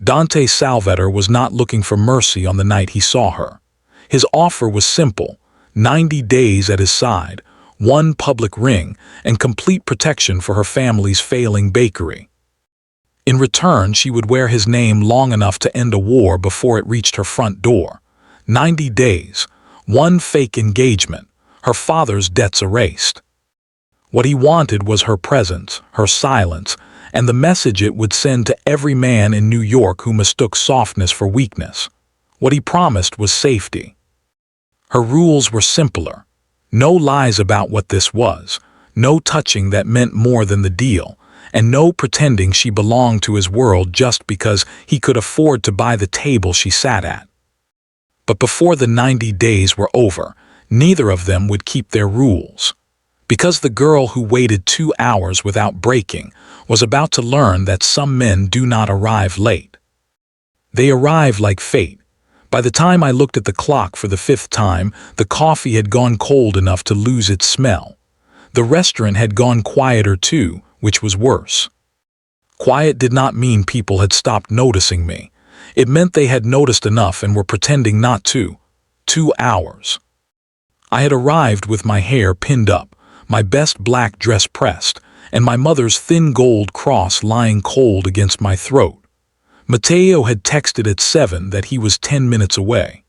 Dante Salvator was not looking for mercy on the night he saw her. His offer was simple: 90 days at his side, one public ring, and complete protection for her family's failing bakery. In return, she would wear his name long enough to end a war before it reached her front door. 90 days, one fake engagement, her father's debts erased. What he wanted was her presence, her silence, and the message it would send to every man in New York who mistook softness for weakness. What he promised was safety. Her rules were simpler. No lies about what this was, no touching that meant more than the deal, and no pretending she belonged to his world just because he could afford to buy the table she sat at. But before the 90 days were over, neither of them would keep their rules. Because the girl who waited 2 hours without breaking was about to learn that some men do not arrive late. They arrive like fate. By the time I looked at the clock for the 5th time, the coffee had gone cold enough to lose its smell. The restaurant had gone quieter too, which was worse. Quiet did not mean people had stopped noticing me. It meant they had noticed enough and were pretending not to. 2 hours. I had arrived with my hair pinned up, my best black dress pressed, and my mother's thin gold cross lying cold against my throat. Matteo had texted at 7 that he was 10 minutes away.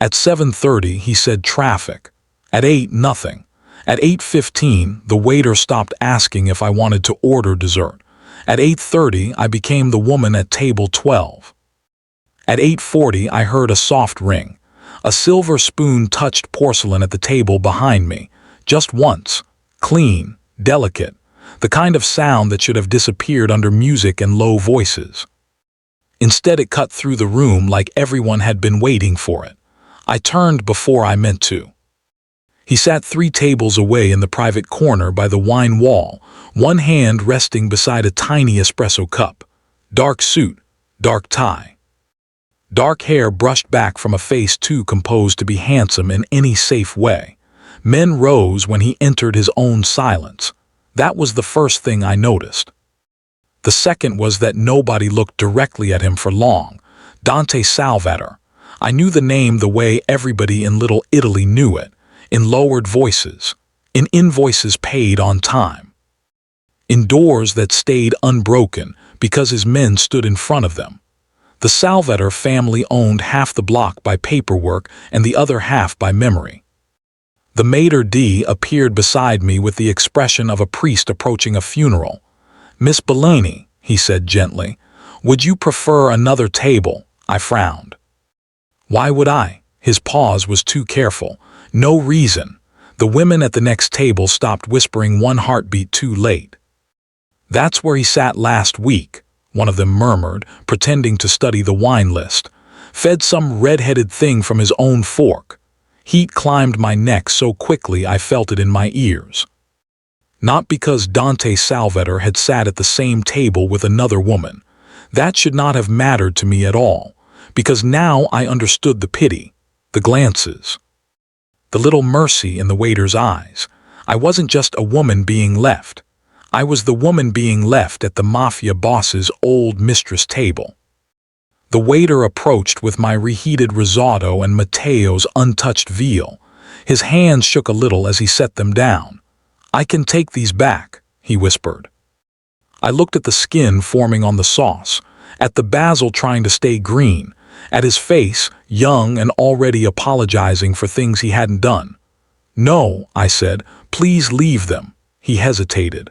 At 7:30 he said traffic. At 8, nothing. At 8:15 the waiter stopped asking if I wanted to order dessert. At 8:30 I became the woman at table 12. At 8:40 I heard a soft ring. A silver spoon touched porcelain at the table behind me. Just once. Clean, delicate, the kind of sound that should have disappeared under music and low voices. Instead it cut through the room like everyone had been waiting for it. I turned before I meant to. He sat 3 tables away in the private corner by the wine wall, one hand resting beside a tiny espresso cup. Dark suit, dark tie. Dark hair brushed back from a face too composed to be handsome in any safe way. Men rose when he entered his own silence. That was the first thing I noticed. The second was that nobody looked directly at him for long. Dante Salvator. I knew the name the way everybody in Little Italy knew it, in lowered voices, in invoices paid on time, in doors that stayed unbroken because his men stood in front of them. The Salvator family owned half the block by paperwork and the other half by memory. The maitre d' appeared beside me with the expression of a priest approaching a funeral. "Miss Bellini," he said gently, "would you prefer another table?" I frowned. Why would I? His pause was too careful. No reason. The women at the next table stopped whispering one heartbeat too late. "That's where he sat last week," one of them murmured, pretending to study the wine list. "Fed some red-headed thing from his own fork." Heat climbed my neck so quickly I felt it in my ears. Not because Dante Salvator had sat at the same table with another woman. That should not have mattered to me at all, because now I understood the pity, the glances, the little mercy in the waiter's eyes. I wasn't just a woman being left. I was the woman being left at the Mafia boss's old Mistress table. The waiter approached with my reheated risotto and Matteo's untouched veal. His hands shook a little as he set them down. "I can take these back," he whispered. I looked at the skin forming on the sauce, at the basil trying to stay green, at his face, young and already apologizing for things he hadn't done. "No," I said, "please leave them." He hesitated.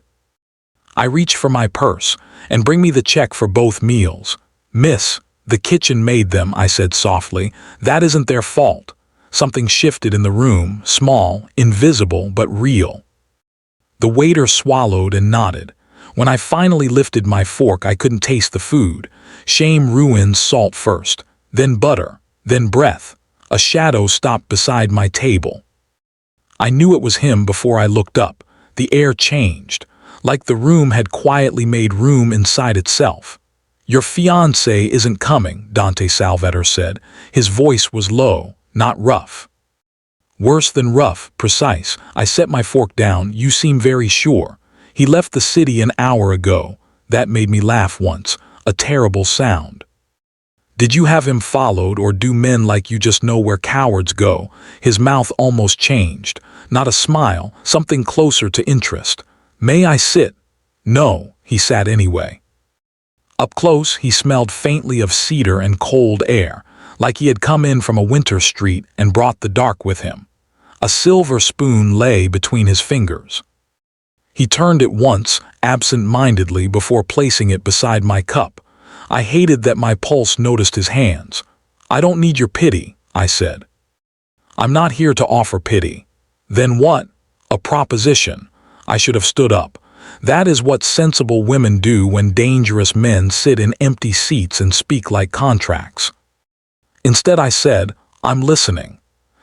I reached for my purse, "and bring me the check for both meals." "Miss, the kitchen made them," I said softly. "That isn't their fault." Something shifted in the room, small, invisible, but real. The waiter swallowed and nodded. When I finally lifted my fork, I couldn't taste the food. Shame ruins salt first, then butter, then breath. A shadow stopped beside my table. I knew it was him before I looked up. The air changed, like the room had quietly made room inside itself. "Your fiancé isn't coming," Dante Salvator said. His voice was low, not rough. "Worse than rough, precise." I set my fork down. "You seem very sure. He left the city an hour ago." That made me laugh once, a terrible sound. Did you have him followed, or do men like you just know where cowards go? His mouth almost changed. Not a smile, something closer to interest. May I sit? No, he sat anyway. Up close, he smelled faintly of cedar and cold air, like he had come in from a winter street and brought the dark with him. A silver spoon lay between his fingers. He turned it once, absent-mindedly, before placing it beside my cup. I hated that my pulse noticed his hands. I don't need your pity, I said. I'm not here to offer pity. Then what? A proposition. I should have stood up. That is what sensible women do when dangerous men sit in empty seats and speak like contracts. Instead I said, I'm listening.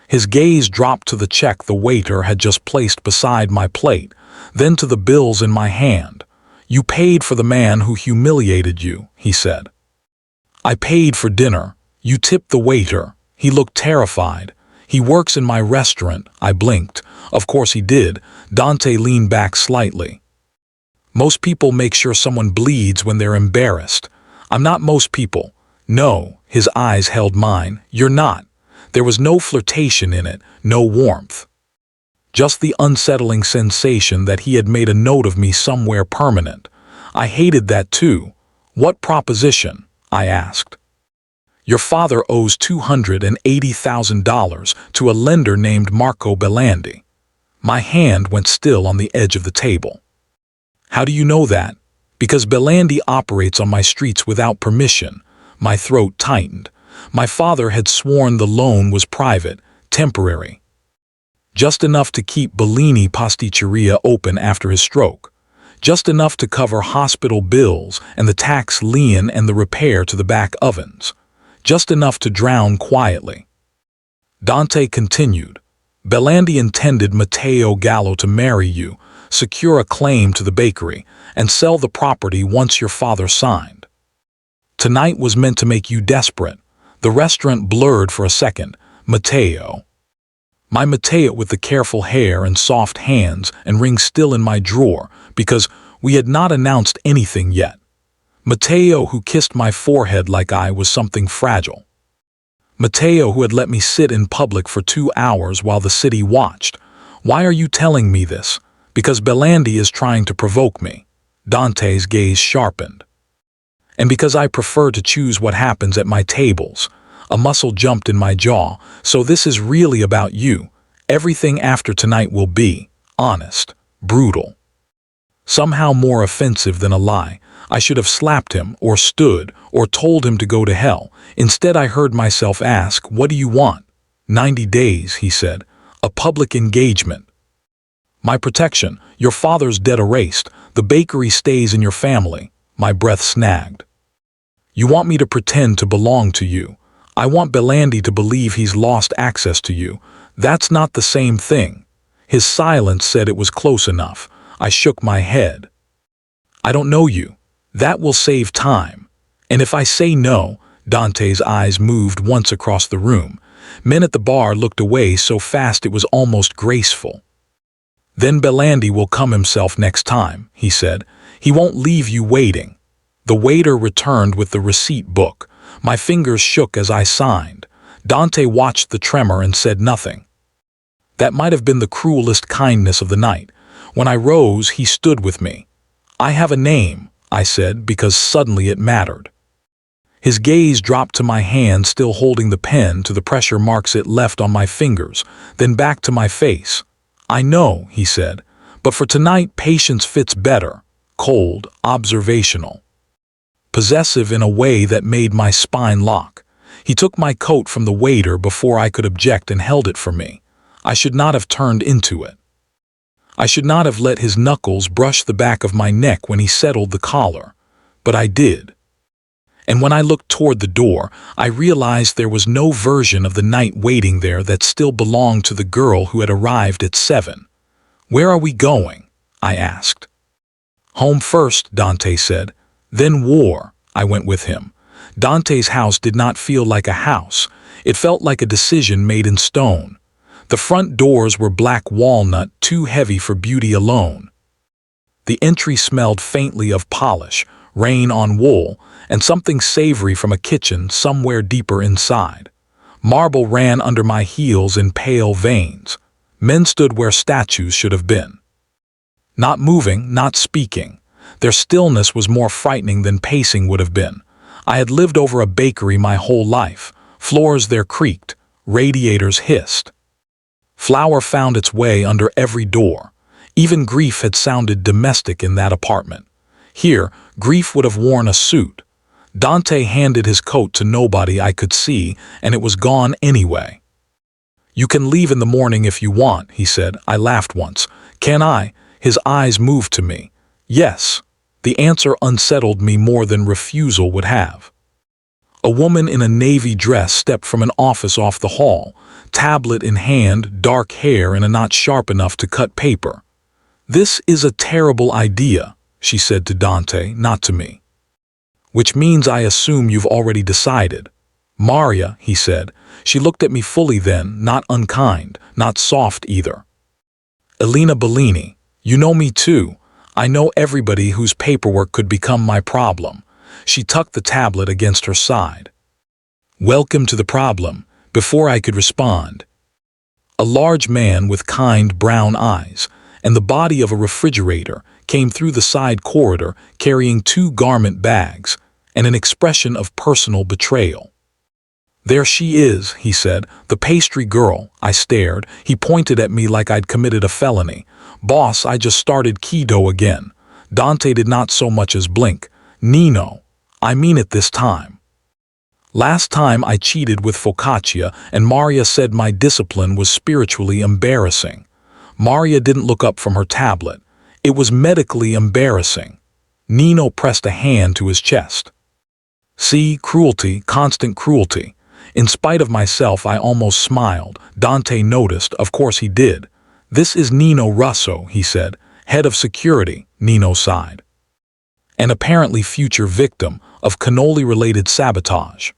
His gaze dropped to the check the waiter had just placed beside my plate, then to the bills in my hand. You paid for the man who humiliated you, he said. I paid for dinner. You tipped the waiter. He looked terrified. He works in my restaurant, I blinked. Of course he did. Dante leaned back slightly. Most people make sure someone bleeds when they're embarrassed. I'm not most people. No, his eyes held mine. You're not. There was no flirtation in it, no warmth. Just the unsettling sensation that he had made a note of me somewhere permanent. I hated that too. What proposition? I asked. Your father owes $280,000 to a lender named Marco Belandi. My hand went still on the edge of the table. How do you know that? Because Belandi operates on my streets without permission. My throat tightened. My father had sworn the loan was private, temporary. Just enough to keep Bellini Pasticceria open after his stroke. Just enough to cover hospital bills and the tax lien and the repair to the back ovens. Just enough to drown quietly. Dante continued. Belandi intended Matteo Gallo to marry you, secure a claim to the bakery, and sell the property once your father signed. Tonight was meant to make you desperate. The restaurant blurred for a second. Matteo. My Matteo with the careful hair and soft hands and ring still in my drawer, because we had not announced anything yet. Matteo who kissed my forehead like I was something fragile. Matteo who had let me sit in public for 2 hours while the city watched. Why are you telling me this? Because Belandi is trying to provoke me. Dante's gaze sharpened. And because I prefer to choose what happens at my tables. A muscle jumped in my jaw. So this is really about you. Everything after tonight will be honest, brutal. Somehow more offensive than a lie. I should have slapped him, or stood, or told him to go to hell. Instead I heard myself ask, what do you want? 90 days, he said. A public engagement. My protection. Your father's debt erased. The bakery stays in your family. My breath snagged. You want me to pretend to belong to you. I want Belandi to believe he's lost access to you. That's not the same thing. His silence said it was close enough. I shook my head. I don't know you. That will save time. And if I say no, Dante's eyes moved once across the room. Men at the bar looked away so fast it was almost graceful. Then Belandi will come himself next time, he said. He won't leave you waiting. The waiter returned with the receipt book. My fingers shook as I signed. Dante watched the tremor and said nothing. That might have been the cruelest kindness of the night. When I rose, he stood with me. I have a name, I said, because suddenly it mattered. His gaze dropped to my hand still holding the pen to the pressure marks it left on my fingers, then back to my face. I know, he said, but for tonight patience fits better. Cold, observational. Possessive in a way that made my spine lock. He took my coat from the waiter before I could object and held it for me. I should not have turned into it. I should not have let his knuckles brush the back of my neck when he settled the collar, but I did. And when I looked toward the door, I realized there was no version of the night waiting there that still belonged to the girl who had arrived at 7. Where are we going? I asked. Home first, Dante said. Then war. I went with him. Dante's house did not feel like a house. It felt like a decision made in stone. The front doors were black walnut, too heavy for beauty alone. The entry smelled faintly of polish, rain on wool, and something savory from a kitchen somewhere deeper inside. Marble ran under my heels in pale veins. Men stood where statues should have been. Not moving, not speaking. Their stillness was more frightening than pacing would have been. I had lived over a bakery my whole life. Floors there creaked, radiators hissed. Flour found its way under every door. Even grief had sounded domestic in that apartment. Here, grief would have worn a suit. Dante handed his coat to nobody I could see, and it was gone anyway. "You can leave in the morning if you want," he said. I laughed once. "Can I?" His eyes moved to me. Yes. The answer unsettled me more than refusal would have. A woman in a navy dress stepped from an office off the hall, tablet in hand, dark hair, and a knot sharp enough to cut paper. "This is a terrible idea," she said to Dante, not to me. "Which means I assume you've already decided." "Maria," he said. She looked at me fully then, not unkind, not soft either. "Elena Bellini, you know me too. I know everybody whose paperwork could become my problem." She tucked the tablet against her side. "Welcome to the problem," before I could respond. A large man with kind brown eyes and the body of a refrigerator came through the side corridor carrying 2 garment bags and an expression of personal betrayal. "There she is," he said, "the pastry girl." I stared. He pointed at me like I'd committed a felony. "Boss, I just started keto again." Dante did not so much as blink. "Nino, I mean it this time. Last time I cheated with focaccia and Maria said my discipline was spiritually embarrassing." Maria didn't look up from her tablet. "It was medically embarrassing." Nino pressed a hand to his chest. "See, cruelty, constant cruelty." In spite of myself, I almost smiled. Dante noticed, of course he did. "This is Nino Russo," he said. "Head of security," Nino sighed. "An apparently future victim of cannoli-related sabotage."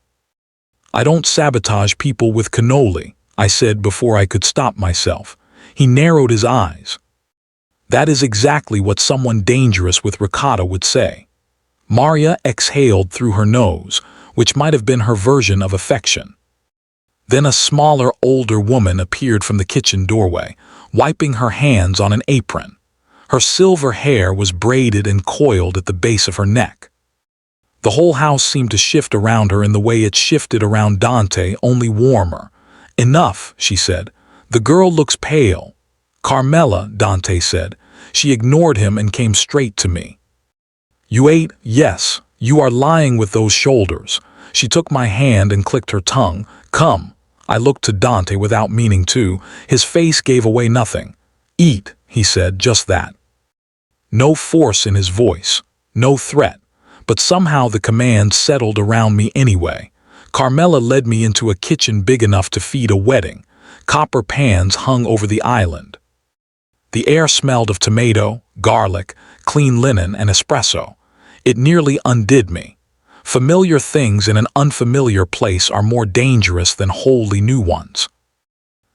"I don't sabotage people with cannoli," I said before I could stop myself. He narrowed his eyes. "That is exactly what someone dangerous with ricotta would say." Maria exhaled through her nose, which might have been her version of affection. Then a smaller, older woman appeared from the kitchen doorway, wiping her hands on an apron. Her silver hair was braided and coiled at the base of her neck. The whole house seemed to shift around her in the way it shifted around Dante, only warmer. "Enough," she said. "The girl looks pale." "Carmela," Dante said. She ignored him and came straight to me. "You ate?" "Yes." "You are lying with those shoulders." She took my hand and clicked her tongue. "Come." I looked to Dante without meaning to. His face gave away nothing. "Eat," he said, just that. No force in his voice, no threat, but somehow the command settled around me anyway. Carmela led me into a kitchen big enough to feed a wedding. Copper pans hung over the island. The air smelled of tomato, garlic, clean linen, and espresso. It nearly undid me. Familiar things in an unfamiliar place are more dangerous than wholly new ones.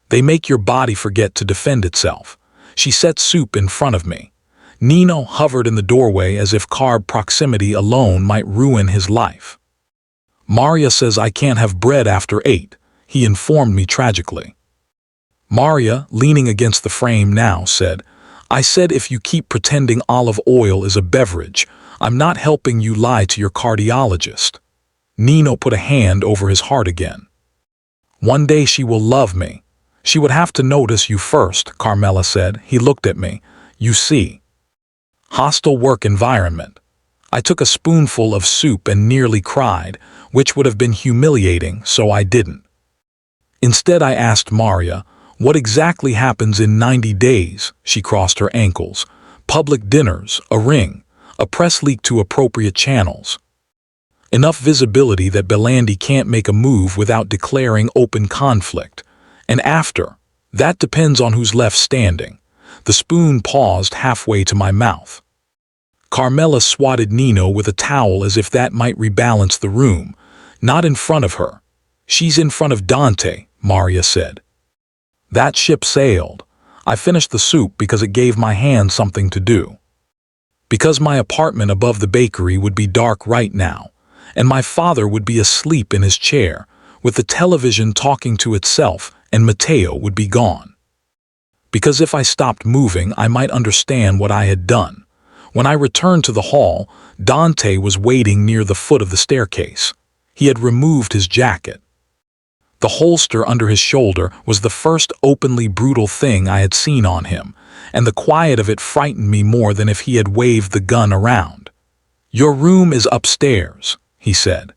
They make your body forget to defend itself. She set soup in front of me. Nino hovered in the doorway as if carb proximity alone might ruin his life. "Maria says I can't have bread after 8, he informed me tragically. Maria, leaning against the frame now, said, "I said if you keep pretending olive oil is a beverage, I'm not helping you lie to your cardiologist." Nino put a hand over his heart again. "One day she will love me. She would have to notice you first," Carmela said. He looked at me. "You see." Hostile work environment. I took a spoonful of soup and nearly cried, which would have been humiliating, so I didn't. Instead, I asked Maria, "What exactly happens in 90 days?" She crossed her ankles. "Public dinners, a ring, a press leak to appropriate channels. Enough visibility that Belandi can't make a move without declaring open conflict. And after, that depends on who's left standing." The spoon paused halfway to my mouth. Carmela swatted Nino with a towel as if that might rebalance the room. "Not in front of her. She's in front of Dante," Maria said. That ship sailed. I finished the soup because it gave my hand something to do. Because my apartment above the bakery would be dark right now, and my father would be asleep in his chair, with the television talking to itself, and Matteo would be gone. Because if I stopped moving, I might understand what I had done. When I returned to the hall, Dante was waiting near the foot of the staircase. He had removed his jacket. The holster under his shoulder was the first openly brutal thing I had seen on him, and the quiet of it frightened me more than if he had waved the gun around. "Your room is upstairs," he said.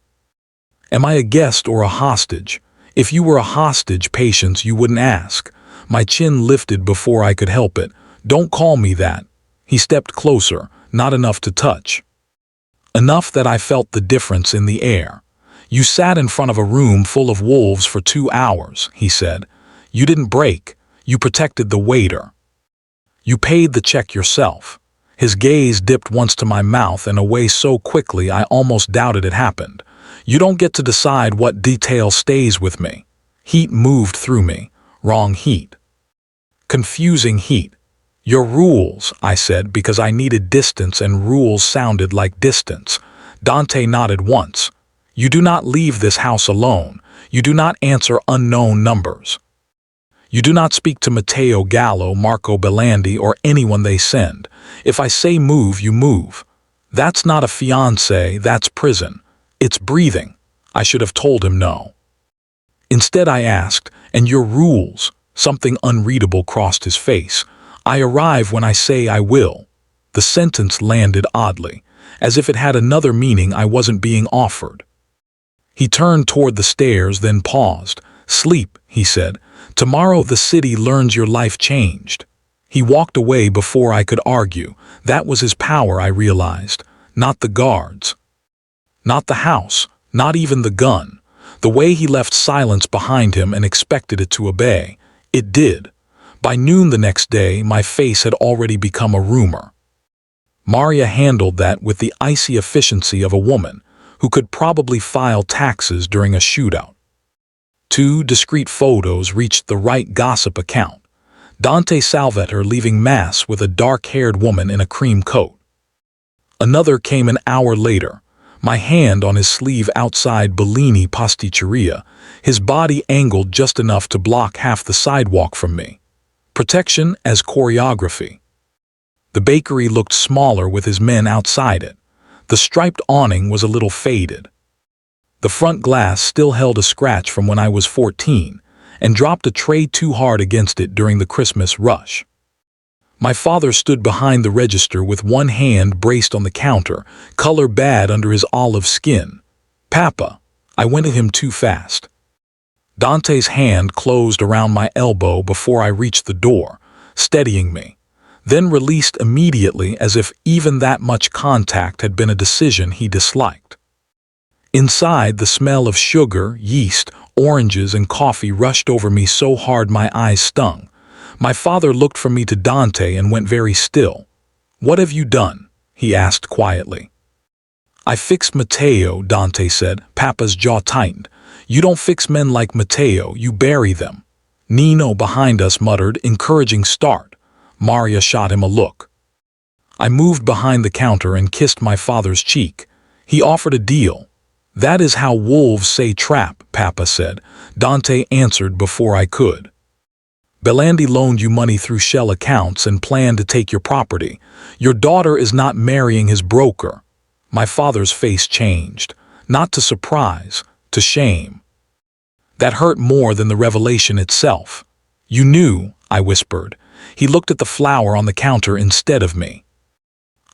"Am I a guest or a hostage? If you were a hostage, Patience, you wouldn't ask." My chin lifted before I could help it. "Don't call me that." He stepped closer, not enough to touch. Enough that I felt the difference in the air. "You sat in front of a room full of wolves for 2 hours, he said. "You didn't break. You protected the waiter. You paid the check yourself." His gaze dipped once to my mouth and away so quickly I almost doubted it happened. "You don't get to decide what detail stays with me." Heat moved through me. Wrong heat. Confusing heat. "Your rules," I said, because I needed distance and rules sounded like distance. Dante nodded once. "You do not leave this house alone. You do not answer unknown numbers. You do not speak to Matteo Gallo, Marco Belandi, or anyone they send. If I say move, you move. That's not a fiancé, that's prison. It's breathing." I should have told him no. Instead I asked, "And your rules?" Something unreadable crossed his face. "I arrive when I say I will." The sentence landed oddly, as if it had another meaning I wasn't being offered. He turned toward the stairs, then paused. "Sleep," he said. "Tomorrow the city learns your life changed." He walked away before I could argue. That was his power, I realized. Not the guards. Not the house. Not even the gun. The way he left silence behind him and expected it to obey. It did. By noon the next day, my face had already become a rumor. Maria handled that with the icy efficiency of a woman who could probably file taxes during a shootout. 2 discreet photos reached the right gossip account. Dante Salvator leaving Mass with a dark-haired woman in a cream coat. Another came an hour later, my hand on his sleeve outside Bellini Pasticceria, his body angled just enough to block half the sidewalk from me. Protection as choreography. The bakery looked smaller with his men outside it. The striped awning was a little faded. The front glass still held a scratch from when I was 14, and dropped a tray too hard against it during the Christmas rush. My father stood behind the register with one hand braced on the counter, color bad under his olive skin. "Papa," I went at him too fast. Dante's hand closed around my elbow before I reached the door, steadying me, then released immediately as if even that much contact had been a decision he disliked. Inside, the smell of sugar, yeast, oranges, and coffee rushed over me so hard my eyes stung. My father looked from me to Dante and went very still. "What have you done?" he asked quietly. "I fixed Matteo," Dante said. Papa's jaw tightened. "You don't fix men like Matteo, you bury them." Nino behind us muttered, "Encouraging start." Maria shot him a look. I moved behind the counter and kissed my father's cheek. He offered a deal. "That is how wolves say trap," Papa said. Dante answered before I could. "Belandi loaned you money through shell accounts and planned to take your property. Your daughter is not marrying his broker." My father's face changed, not to surprise, to shame. That hurt more than the revelation itself. "You knew," I whispered. He looked at the flour on the counter instead of me.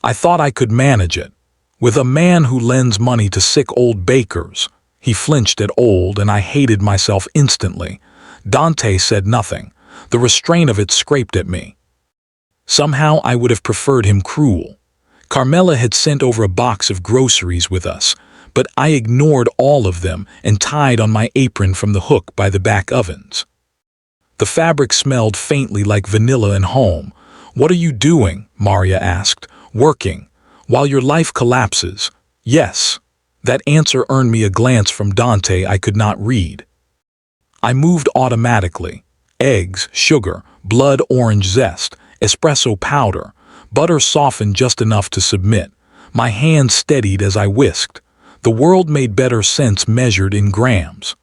"I thought I could manage it. With a man who lends money to sick old bakers." He flinched at old, and I hated myself instantly. Dante said nothing. The restraint of it scraped at me. Somehow I would have preferred him cruel. Carmela had sent over a box of groceries with us, but I ignored all of them and tied on my apron from the hook by the back ovens. The fabric smelled faintly like vanilla and home. "What are you doing?" Maria asked. "Working. While your life collapses." "Yes." That answer earned me a glance from Dante I could not read. I moved automatically. Eggs, sugar, blood orange zest, espresso powder. Butter softened just enough to submit. My hand steadied as I whisked. The world made better sense measured in grams.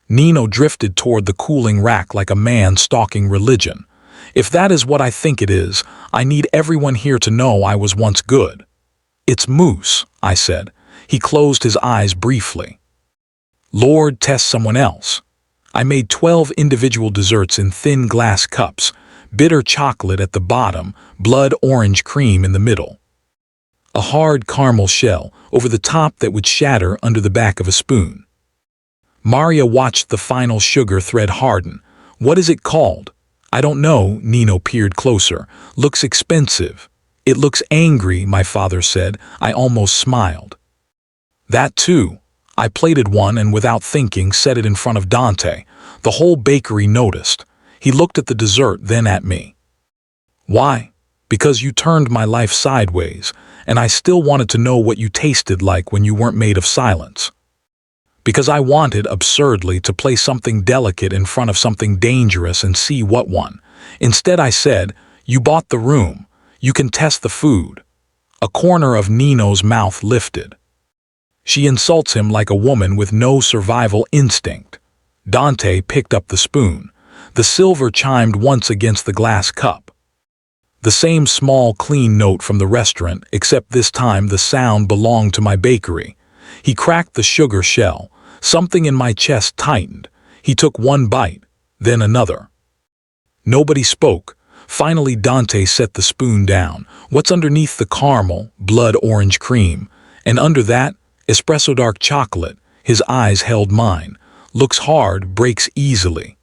Nino drifted toward the cooling rack like a man stalking religion. If that is what I think it is, I need everyone here to know I was once good. It's Moose, I said. He closed his eyes briefly. Lord, test someone else. I made 12 individual desserts in thin glass cups, bitter chocolate at the bottom, blood orange cream in the middle. A hard caramel shell over the top that would shatter under the back of a spoon. Maria watched the final sugar thread harden. What is it called? I don't know, Nino peered closer. Looks expensive. It looks angry, my father said. I almost smiled. That too. I plated one and without thinking set it in front of Dante. The whole bakery noticed. He looked at the dessert, then at me. Why? Because you turned my life sideways, and I still wanted to know what you tasted like when you weren't made of silence. Because I wanted, absurdly, to play something delicate in front of something dangerous and see what won. Instead I said, you bought the room. You can test the food. A corner of Nino's mouth lifted. She insults him like a woman with no survival instinct. Dante picked up the spoon. The silver chimed once against the glass cup. The same small, clean note from the restaurant, except this time the sound belonged to my bakery. He cracked the sugar shell. Something in my chest tightened. He took one bite, then another. Nobody spoke. Finally, Dante set the spoon down. What's underneath the caramel? Blood orange cream. And under that, espresso dark chocolate. His eyes held mine. Looks hard, breaks easily.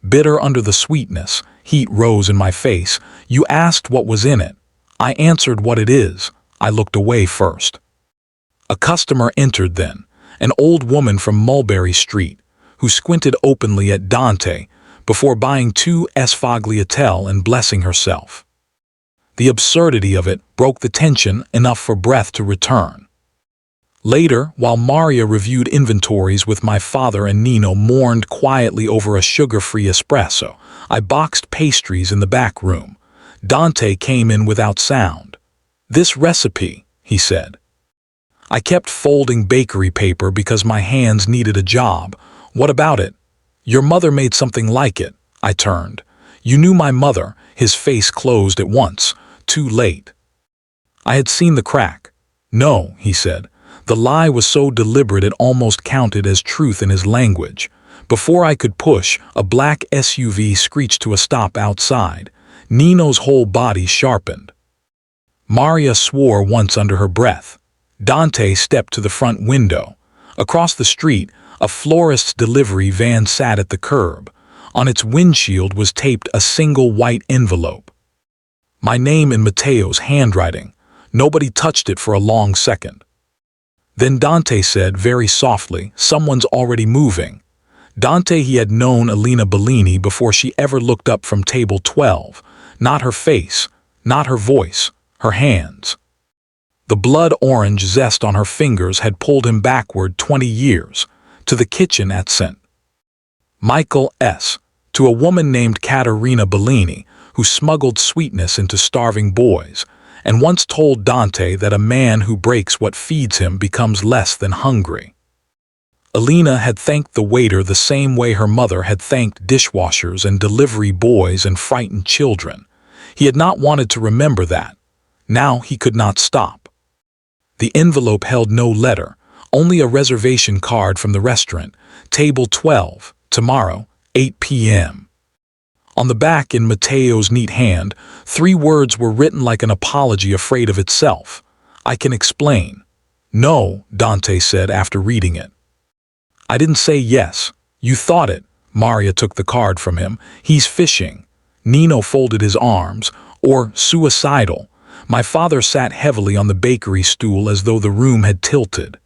Bitter under the sweetness. Heat rose in my face. You asked what was in it. I answered what it is. I looked away first. A customer entered then. An old woman from Mulberry Street, who squinted openly at Dante before buying 2 sfogliatelle and blessing herself. The absurdity of it broke the tension enough for breath to return. Later, while Maria reviewed inventories with my father and Nino mourned quietly over a sugar-free espresso, I boxed pastries in the back room. Dante came in without sound. This recipe, he said. I kept folding bakery paper because my hands needed a job. What about it? Your mother made something like it. I turned. You knew my mother. His face closed at once. Too late. I had seen the crack. No, he said. The lie was so deliberate it almost counted as truth in his language. Before I could push, a black SUV screeched to a stop outside. Nino's whole body sharpened. Maria swore once under her breath. Dante stepped to the front window. Across the street, a florist's delivery van sat at the curb. On its windshield was taped a single white envelope. My name in Matteo's handwriting. Nobody touched it for a long second. Then Dante said very softly, someone's already moving. Dante he had known Elena Bellini before she ever looked up from table 12. Not her face, not her voice, her hands. The blood orange zest on her fingers had pulled him backward 20 years, to the kitchen at St. Michael S., to a woman named Caterina Bellini, who smuggled sweetness into starving boys, and once told Dante that a man who breaks what feeds him becomes less than hungry. Elena had thanked the waiter the same way her mother had thanked dishwashers and delivery boys and frightened children. He had not wanted to remember that. Now he could not stop. The envelope held no letter, only a reservation card from the restaurant, table 12, tomorrow, 8 p.m. On the back, in Matteo's neat hand, 3 words were written like an apology afraid of itself. I can explain. No, Dante said after reading it. I didn't say yes. You thought it. Maria took the card from him. He's fishing. Nino folded his arms. Or suicidal. My father sat heavily on the bakery stool as though the room had tilted.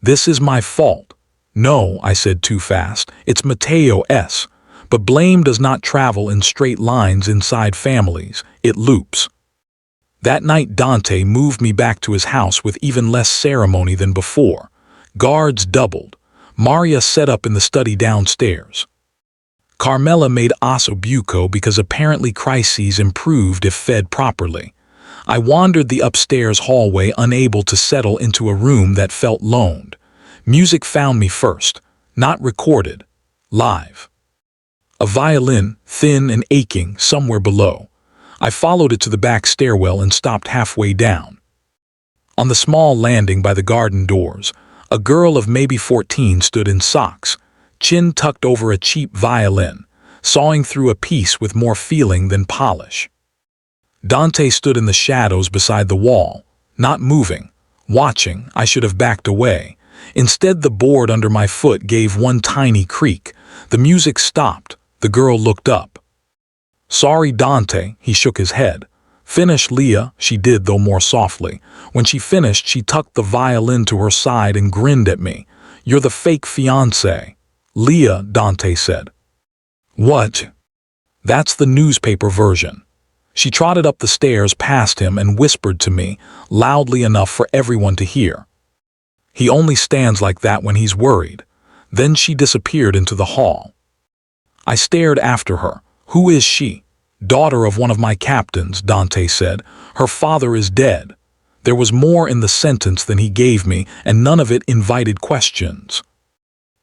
This is my fault. No, I said too fast. It's Matteo S. But blame does not travel in straight lines inside families. It loops. That night Dante moved me back to his house with even less ceremony than before. Guards doubled. Maria set up in the study downstairs. Carmela made ossobuco because apparently crises improved if fed properly. I wandered the upstairs hallway, unable to settle into a room that felt loned. Music found me first, not recorded, live. A violin, thin and aching, somewhere below. I followed it to the back stairwell and stopped halfway down. On the small landing by the garden doors, a girl of maybe 14 stood in socks, chin tucked over a cheap violin, sawing through a piece with more feeling than polish. Dante stood in the shadows beside the wall, not moving, watching. I should have backed away. Instead, the board under my foot gave one tiny creak. The music stopped. The girl looked up. "Sorry, Dante," he shook his head. "Finish, Leah," she did, though more softly. When she finished, she tucked the violin to her side and grinned at me. "You're the fake fiancé." "Leah," Dante said. "What?" "That's the newspaper version." She trotted up the stairs past him and whispered to me, loudly enough for everyone to hear. "He only stands like that when he's worried." Then she disappeared into the hall. I stared after her. "Who is she?" "Daughter of one of my captains," Dante said. "Her father is dead." There was more in the sentence than he gave me, and none of it invited questions.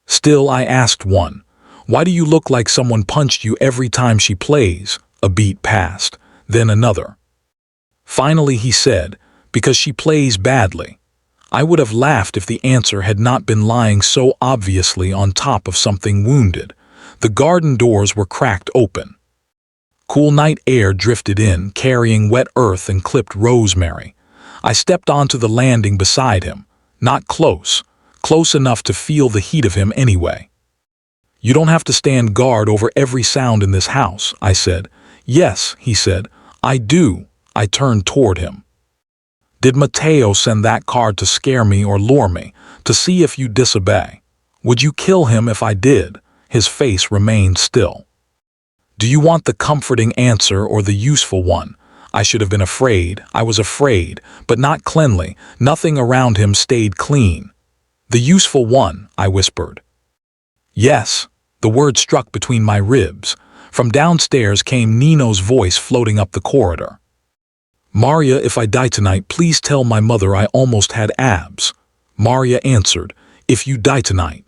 Still, I asked one. "Why do you look like someone punched you every time she plays?" A beat passed, then another. Finally he said, "Because she plays badly." I would have laughed if the answer had not been lying so obviously on top of something wounded. The garden doors were cracked open. Cool night air drifted in, carrying wet earth and clipped rosemary. I stepped onto the landing beside him. Not close, close enough to feel the heat of him anyway. "You don't have to stand guard over every sound in this house," I said. "Yes," he said, "I do." I turned toward him. "Did Matteo send that card to scare me or lure me, to see if you disobey? Would you kill him if I did?" His face remained still. "Do you want the comforting answer or the useful one?" I should have been afraid. I was afraid, but not cleanly. Nothing around him stayed clean. "The useful one," I whispered. "Yes." The word struck between my ribs. From downstairs came Nino's voice floating up the corridor. "Maria, if I die tonight, please tell my mother I almost had abs." Maria answered, "If you die tonight,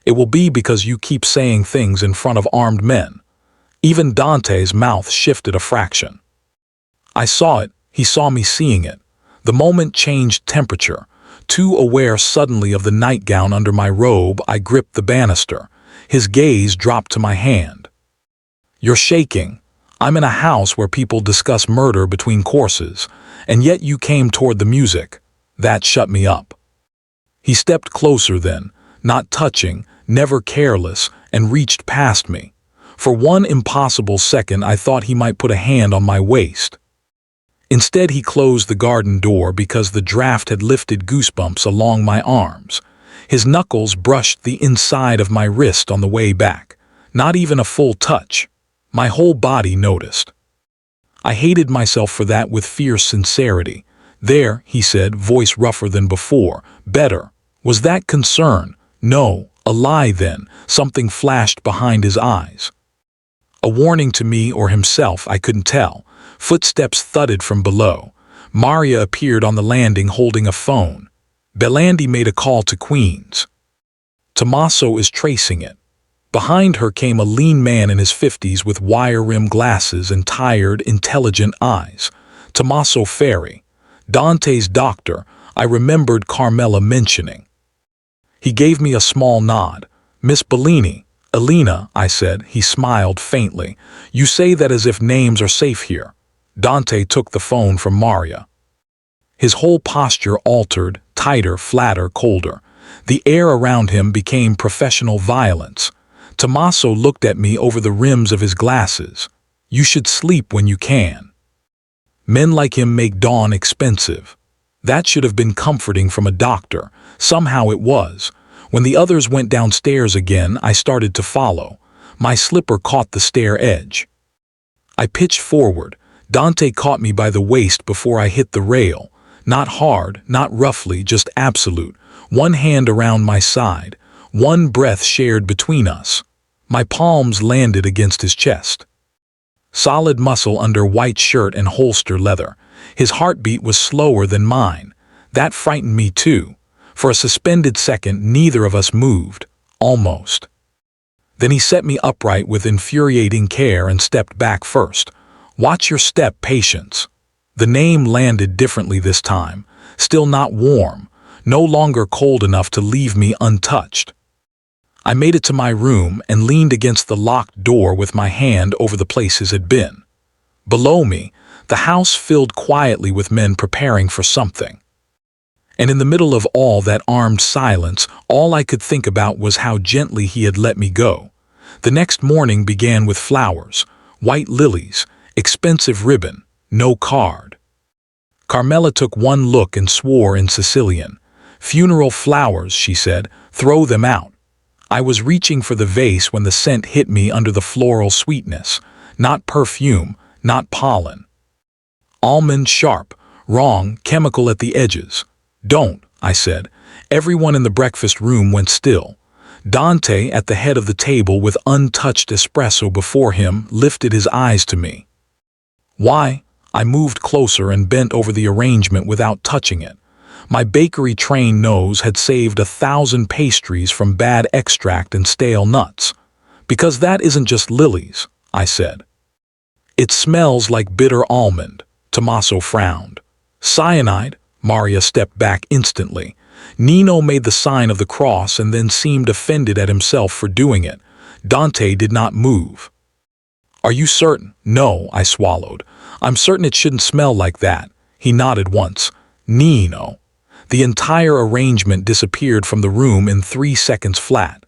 it will be because you keep saying things in front of armed men." Even Dante's mouth shifted a fraction. I saw it. He saw me seeing it. The moment changed temperature. Too aware suddenly of the nightgown under my robe, I gripped the banister. His gaze dropped to my hand. "You're shaking. I'm in a house where people discuss murder between courses, and yet you came toward the music. That shut me up." He stepped closer then, not touching, never careless, and reached past me. For one impossible second I thought he might put a hand on my waist. Instead he closed the garden door because the draft had lifted goosebumps along my arms. His knuckles brushed the inside of my wrist on the way back. Not even a full touch. My whole body noticed. I hated myself for that with fierce sincerity. "There," he said, voice rougher than before. "Better." Was that concern? No. A lie then. Something flashed behind his eyes. A warning to me or himself, I couldn't tell. Footsteps thudded from below. Maria appeared on the landing holding a phone. Belandi made a call to Queens. Tommaso is tracing it. Behind her came a lean man in his 50s with wire-rimmed glasses and tired, intelligent eyes. Tommaso Ferri. Dante's doctor, I remembered Carmela mentioning. He gave me a small nod. "Miss Bellini." "Elena," I said. He smiled faintly. "You say that as if names are safe here." Dante took the phone from Maria. His whole posture altered, tighter, flatter, colder. The air around him became professional violence. Tommaso looked at me over the rims of his glasses. "You should sleep when you can. Men like him make dawn expensive." That should have been comforting from a doctor. Somehow it was. When the others went downstairs again, I started to follow. My slipper caught the stair edge. I pitched forward. Dante caught me by the waist before I hit the rail. Not hard, not roughly, just absolute. One hand around my side. One breath shared between us. My palms landed against his chest. Solid muscle under white shirt and holster leather. His heartbeat was slower than mine. That frightened me too. For a suspended second, neither of us moved. Almost. Then he set me upright with infuriating care and stepped back first. "Watch your step, Patience." The name landed differently this time. Still not warm. No longer cold enough to leave me untouched. I made it to my room and leaned against the locked door with my hand over the place it had been. Below me, the house filled quietly with men preparing for something. And in the middle of all that armed silence, all I could think about was how gently he had let me go. The next morning began with flowers, white lilies, expensive ribbon, no card. Carmela took one look and swore in Sicilian. "Funeral flowers," she said, "throw them out." I was reaching for the vase when the scent hit me under the floral sweetness. Not perfume, not pollen. Almond sharp, wrong, chemical at the edges. "Don't," I said. Everyone in the breakfast room went still. Dante, at the head of the table with untouched espresso before him, lifted his eyes to me. "Why?" I moved closer and bent over the arrangement without touching it. My bakery-trained nose had saved 1,000 pastries from bad extract and stale nuts. "Because that isn't just lilies," I said. "It smells like bitter almond." Tommaso frowned. "Cyanide?" Maria stepped back instantly. Nino made the sign of the cross and then seemed offended at himself for doing it. Dante did not move. "Are you certain?" "No," I swallowed. "I'm certain it shouldn't smell like that." He nodded once. "Nino." The entire arrangement disappeared from the room in 3 seconds flat.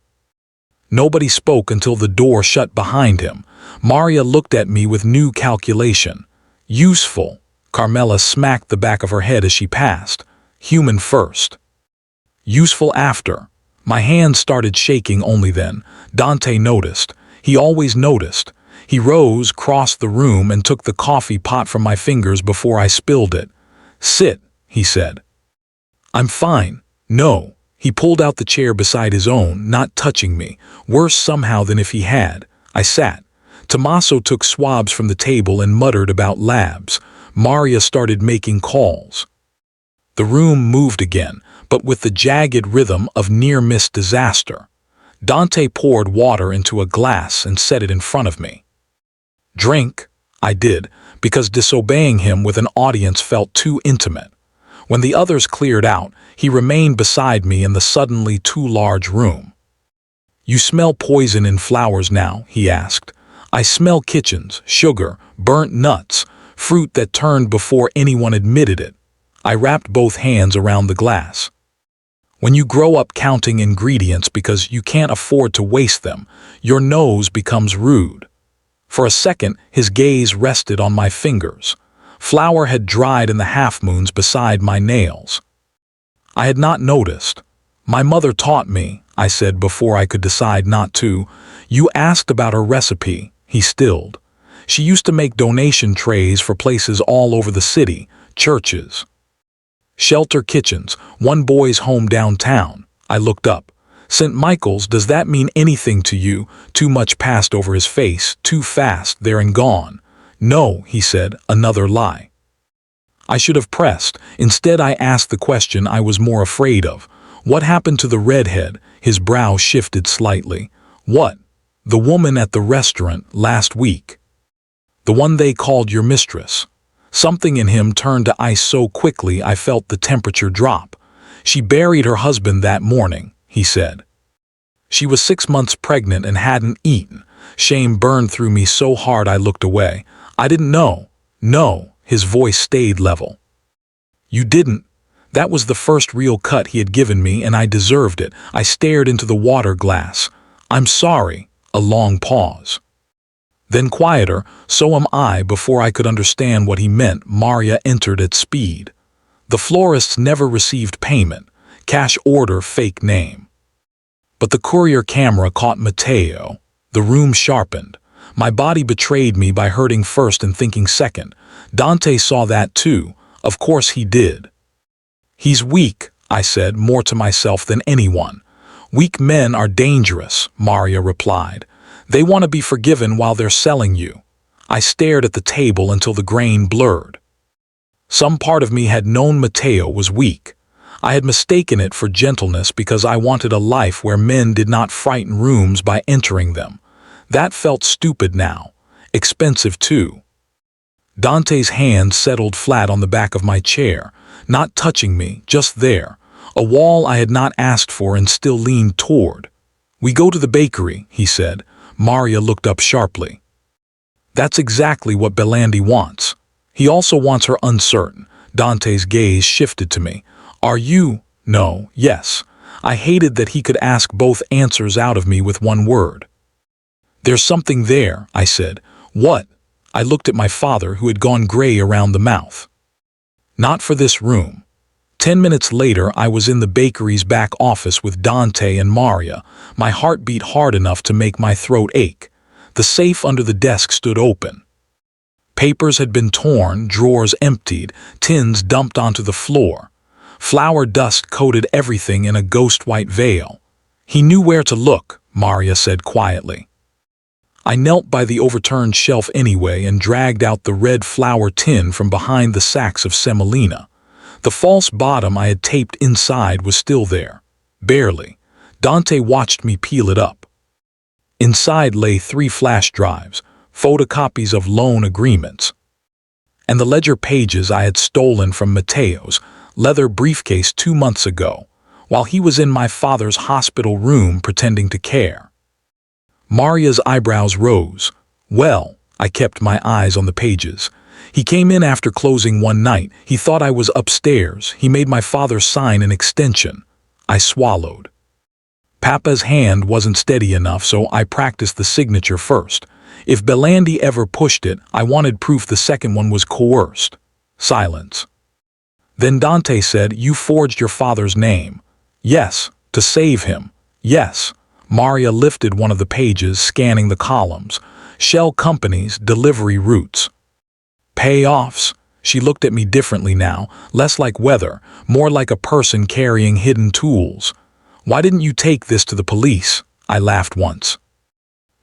Nobody spoke until the door shut behind him. Maria looked at me with new calculation. "Useful." Carmela smacked the back of her head as she passed. "Human first. Useful after." My hands started shaking only then. Dante noticed. He always noticed. He rose, crossed the room, and took the coffee pot from my fingers before I spilled it. "Sit," he said. "I'm fine." "No." He pulled out the chair beside his own, not touching me. Worse somehow than if he had. I sat. Tommaso took swabs from the table and muttered about labs. Maria started making calls. The room moved again, but with the jagged rhythm of near-miss disaster. Dante poured water into a glass and set it in front of me. "Drink." I did, because disobeying him with an audience felt too intimate. When the others cleared out, he remained beside me in the suddenly too large room. "You smell poison in flowers now?" he asked. "I smell kitchens, sugar, burnt nuts, fruit that turned before anyone admitted it." I wrapped both hands around the glass. "When you grow up counting ingredients because you can't afford to waste them, your nose becomes rude." For a second, his gaze rested on my fingers. Flour had dried in the half-moons beside my nails. I had not noticed. "My mother taught me," I said before I could decide not to. "You asked about her recipe." He stilled. "She used to make donation trays for places all over the city, churches, shelter kitchens, one boy's home downtown." I looked up. "St. Michael's, does that mean anything to you?" Too much passed over his face, too fast, there and gone. "No," he said, another lie. I should have pressed. Instead, I asked the question I was more afraid of. "What happened to the redhead?" His brow shifted slightly. "What?" "The woman at the restaurant last week. The one they called your mistress." Something in him turned to ice so quickly I felt the temperature drop. "She buried her husband that morning," he said. "She was 6 months pregnant and hadn't eaten." Shame burned through me so hard I looked away. "I didn't know." "No." His voice stayed level. "You didn't." That was the first real cut he had given me, and I deserved it. I stared into the water glass. "I'm sorry." A long pause. Then quieter, "So am I." Before I could understand what he meant, Maria entered at speed. "The florists never received payment. Cash order, fake name." But the courier camera caught Matteo. The room sharpened. My body betrayed me by hurting first and thinking second. Dante saw that too. Of course he did. "He's weak," I said, more to myself than anyone. "Weak men are dangerous," Maria replied. They want to be forgiven while they're selling you. I stared at the table until the grain blurred. Some part of me had known Mateo was weak. I had mistaken it for gentleness because I wanted a life where men did not frighten rooms by entering them. That felt stupid now. Expensive too. Dante's hand settled flat on the back of my chair, not touching me, just there, a wall I had not asked for and still leaned toward. "We go to the bakery," he said. Maria looked up sharply. That's exactly what Belandi wants. He also wants her uncertain. Dante's gaze shifted to me. "Are you?" "No, yes." I hated that he could ask both answers out of me with one word. "There's something there," I said. "What?" I looked at my father, who had gone gray around the mouth. "Not for this room." 10 minutes later, I was in the bakery's back office with Dante and Maria. My heart beat hard enough to make my throat ache. The safe under the desk stood open. Papers had been torn, drawers emptied, tins dumped onto the floor. Flour dust coated everything in a ghost-white veil. "He knew where to look," Maria said quietly. I knelt by the overturned shelf anyway and dragged out the red flour tin from behind the sacks of semolina. The false bottom I had taped inside was still there. Barely. Dante watched me peel it up. Inside lay 3 flash drives, photocopies of loan agreements, and the ledger pages I had stolen from Mateo's leather briefcase 2 months ago, while he was in my father's hospital room pretending to care. Maria's eyebrows rose. "Well," I kept my eyes on the pages. "He came in after closing one night. He thought I was upstairs. He made my father sign an extension." I swallowed. Papa's hand wasn't steady enough, so I practiced the signature first. If Belandi ever pushed it, I wanted proof the second one was coerced. Silence. Then Dante said, "You forged your father's name." "Yes, to save him." "Yes." Maria lifted one of the pages, scanning the columns. "Shell companies, delivery routes." "Payoffs?" She looked at me differently now, less like weather, more like a person carrying hidden tools. "Why didn't you take this to the police?" I laughed once.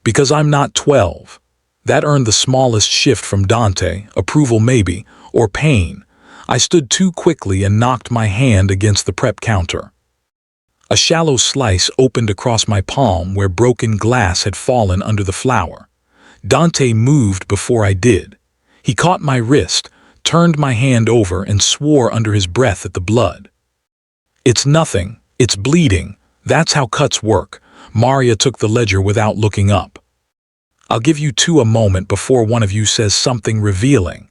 "Because I'm not 12. That earned the smallest shift from Dante, approval maybe, or pain. I stood too quickly and knocked my hand against the prep counter. A shallow slice opened across my palm where broken glass had fallen under the flour. Dante moved before I did. He caught my wrist, turned my hand over, and swore under his breath at the blood. "It's nothing. It's bleeding. That's how cuts work." Maria took the ledger without looking up. "I'll give you 2 a moment before one of you says something revealing."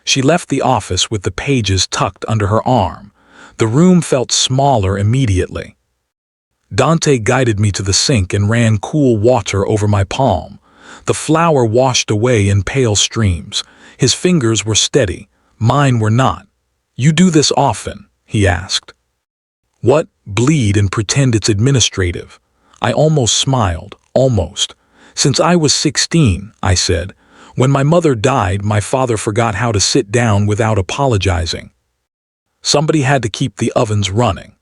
She left the office with the pages tucked under her arm. The room felt smaller immediately. Dante guided me to the sink and ran cool water over my palm. The flour washed away in pale streams. His fingers were steady. Mine were not. "You do this often?" he asked. "What? Bleed and pretend it's administrative?" I almost smiled. Almost. "Since I was 16, I said. "When my mother died, my father forgot how to sit down without apologizing. Somebody had to keep the ovens running."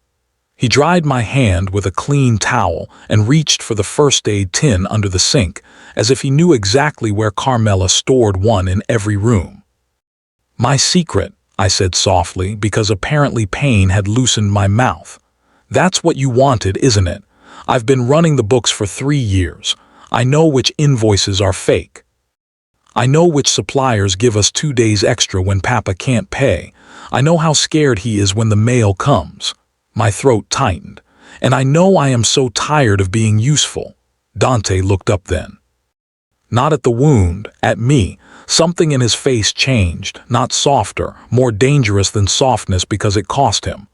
He dried my hand with a clean towel and reached for the first aid tin under the sink, as if he knew exactly where Carmela stored one in every room. "My secret," I said softly, because apparently pain had loosened my mouth. "That's what you wanted, isn't it? I've been running the books for 3 years. I know which invoices are fake. I know which suppliers give us 2 days extra when Papa can't pay. I know how scared he is when the mail comes." My throat tightened. "And I know I am so tired of being useful." Dante looked up then. Not at the wound, at me. Something in his face changed, not softer, more dangerous than softness because it cost him.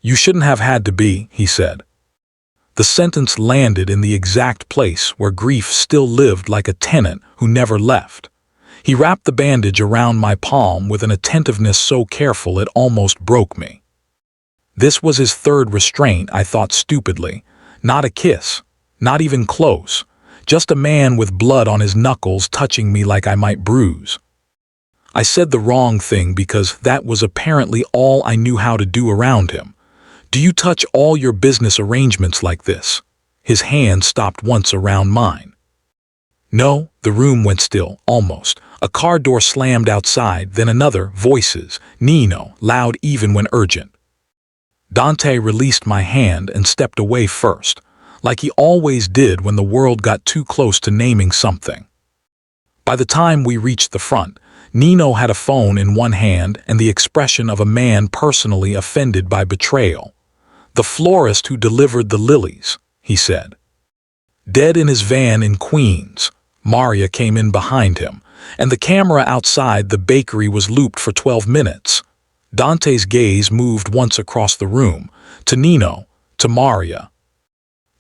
"You shouldn't have had to be," he said. The sentence landed in the exact place where grief still lived like a tenant who never left. He wrapped the bandage around my palm with an attentiveness so careful it almost broke me. This was his 3rd restraint, I thought stupidly. Not a kiss. Not even close. Just a man with blood on his knuckles touching me like I might bruise. I said the wrong thing because that was apparently all I knew how to do around him. "Do you touch all your business arrangements like this?" His hand stopped once around mine. No, the room went still, almost. A car door slammed outside, then another, voices, Nino, loud even when urgent. Dante released my hand and stepped away first, like he always did when the world got too close to naming something. By the time we reached the front, Nino had a phone in one hand and the expression of a man personally offended by betrayal. "The florist who delivered the lilies," he said. Dead in his van in Queens. Maria came in behind him, and the camera outside the bakery was looped for 12 minutes. Dante's gaze moved once across the room, to Nino, to Maria,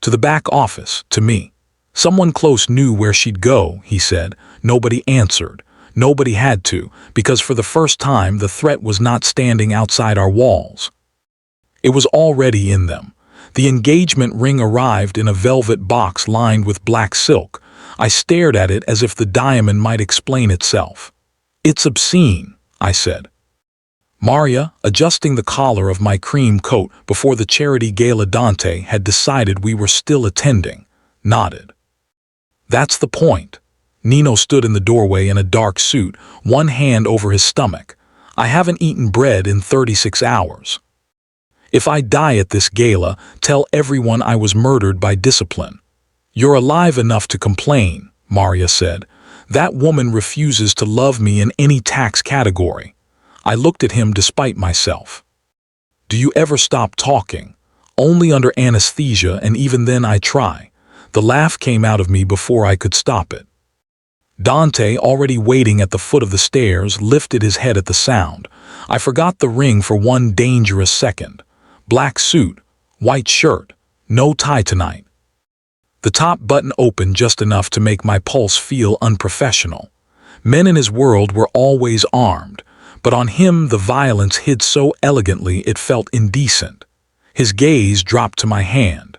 to the back office, to me. Someone close knew where she'd go, he said. Nobody answered. Nobody had to, because for the first time the threat was not standing outside our walls. It was already in them. The engagement ring arrived in a velvet box lined with black silk. I stared at it as if the diamond might explain itself. "It's obscene," I said. Maria, adjusting the collar of my cream coat before the charity gala Dante had decided we were still attending, nodded. "That's the point." Nino stood in the doorway in a dark suit, one hand over his stomach. "I haven't eaten bread in 36 hours. If I die at this gala, tell everyone I was murdered by discipline." "You're alive enough to complain," Maria said. "That woman refuses to love me in any tax category." I looked at him despite myself. "Do you ever stop talking?" "Only under anesthesia, and even then I try." The laugh came out of me before I could stop it. Dante, already waiting at the foot of the stairs, lifted his head at the sound. I forgot the ring for one dangerous second. Black suit, white shirt, no tie tonight. The top button opened just enough to make my pulse feel unprofessional. Men in his world were always armed, but on him the violence hid so elegantly it felt indecent. His gaze dropped to my hand,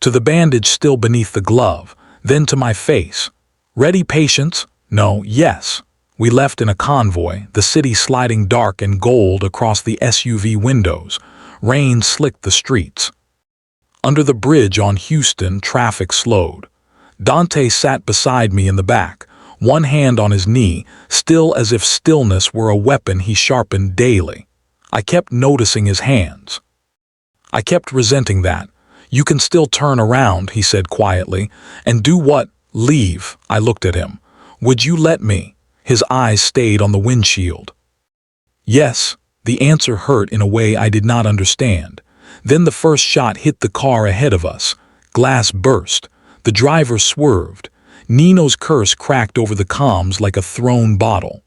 to the bandage still beneath the glove, then to my face. "Ready, patience?" "No, yes." We left in a convoy, the city sliding dark and gold across the SUV windows. Rain slicked the streets. Under the bridge on Houston, traffic slowed. Dante sat beside me in the back, one hand on his knee, still as if stillness were a weapon he sharpened daily. I kept noticing his hands. I kept resenting that. "You can still turn around," he said quietly. "And do what?" "Leave." I looked at him. "Would you let me?" His eyes stayed on the windshield. "Yes." The answer hurt in a way I did not understand. Then the first shot hit the car ahead of us. Glass burst. The driver swerved. Nino's curse cracked over the comms like a thrown bottle.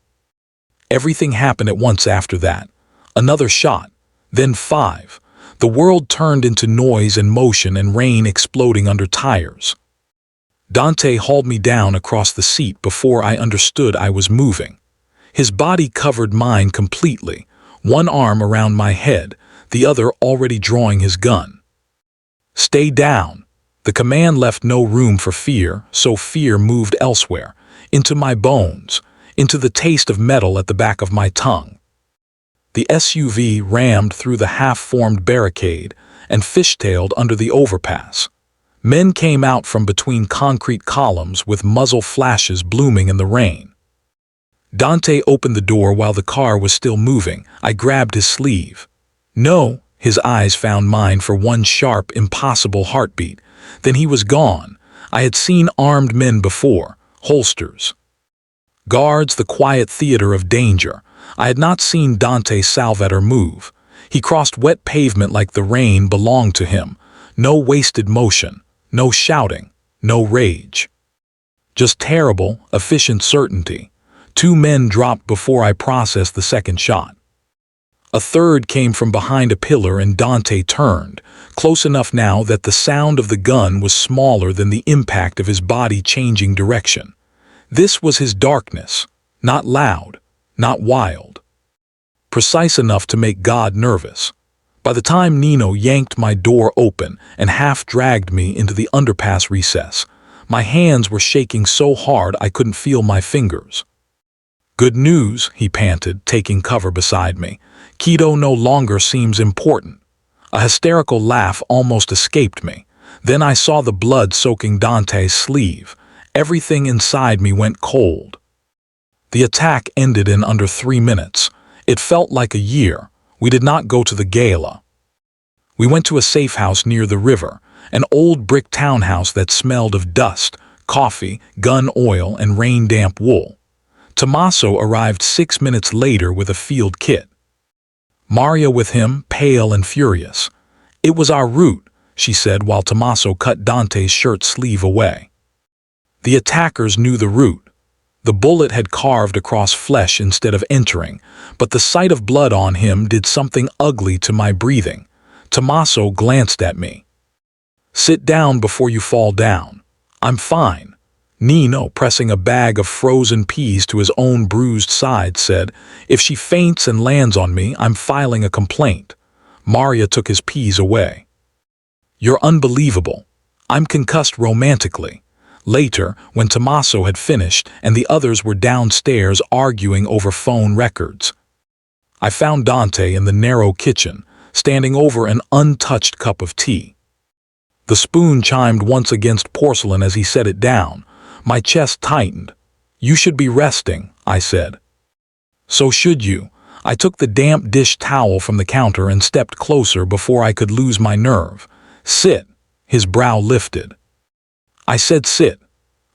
Everything happened at once after that. Another shot. Then 5. The world turned into noise and motion and rain exploding under tires. Dante hauled me down across the seat before I understood I was moving. His body covered mine completely, one arm around my head, the other already drawing his gun. "Stay down." The command left no room for fear, so fear moved elsewhere, into my bones, into the taste of metal at the back of my tongue. The SUV rammed through the half-formed barricade and fishtailed under the overpass. Men came out from between concrete columns with muzzle flashes blooming in the rain. Dante opened the door while the car was still moving. I grabbed his sleeve. "No." His eyes found mine for one sharp, impossible heartbeat. Then he was gone. I had seen armed men before, holsters. Guards, the quiet theater of danger. I had not seen Dante Salvator move. He crossed wet pavement like the rain belonged to him. No wasted motion, no shouting, no rage. Just terrible, efficient certainty. 2 men dropped before I processed the second shot. A third came from behind a pillar and Dante turned, close enough now that the sound of the gun was smaller than the impact of his body changing direction. This was his darkness, not loud, not wild. Precise enough to make God nervous. By the time Nino yanked my door open and half-dragged me into the underpass recess, my hands were shaking so hard I couldn't feel my fingers. "Good news," he panted, taking cover beside me. "Keto no longer seems important." A hysterical laugh almost escaped me. Then I saw the blood soaking Dante's sleeve. Everything inside me went cold. The attack ended in under 3 minutes. It felt like a year. We did not go to the gala. We went to a safe house near the river, an old brick townhouse that smelled of dust, coffee, gun oil, and rain-damp wool. Tommaso arrived 6 minutes later with a field kit. Maria with him, pale and furious. "It was our route," she said while Tommaso cut Dante's shirt sleeve away. The attackers knew the route. The bullet had carved across flesh instead of entering, but the sight of blood on him did something ugly to my breathing. Tommaso glanced at me. "Sit down before you fall down." "I'm fine." Nino, pressing a bag of frozen peas to his own bruised side, said, "If she faints and lands on me, I'm filing a complaint." Maria took his peas away. "You're unbelievable. I'm concussed romantically." Later, when Tommaso had finished and the others were downstairs arguing over phone records, I found Dante in the narrow kitchen, standing over an untouched cup of tea. The spoon chimed once against porcelain as he set it down. My chest tightened. "You should be resting," I said. "So should you." I took the damp dish towel from the counter and stepped closer before I could lose my nerve. "Sit." His brow lifted. I said sit.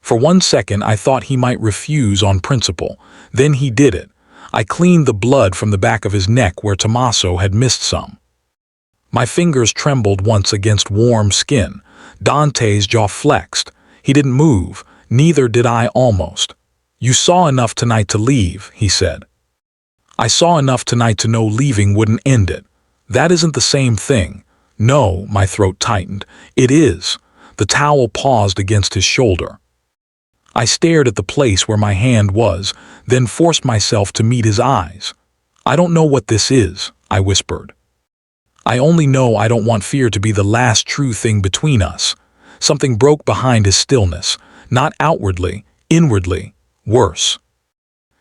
For 1 second I thought he might refuse on principle. Then he did it. I cleaned the blood from the back of his neck where Tommaso had missed some. My fingers trembled once against warm skin. Dante's jaw flexed. He didn't move. Neither did I almost. "You saw enough tonight to leave," he said. "I saw enough tonight to know leaving wouldn't end it." "That isn't the same thing." "No," my throat tightened. "It is." The towel paused against his shoulder. I stared at the place where my hand was, then forced myself to meet his eyes. "I don't know what this is," I whispered. "I only know I don't want fear to be the last true thing between us." Something broke behind his stillness, not outwardly, inwardly, worse.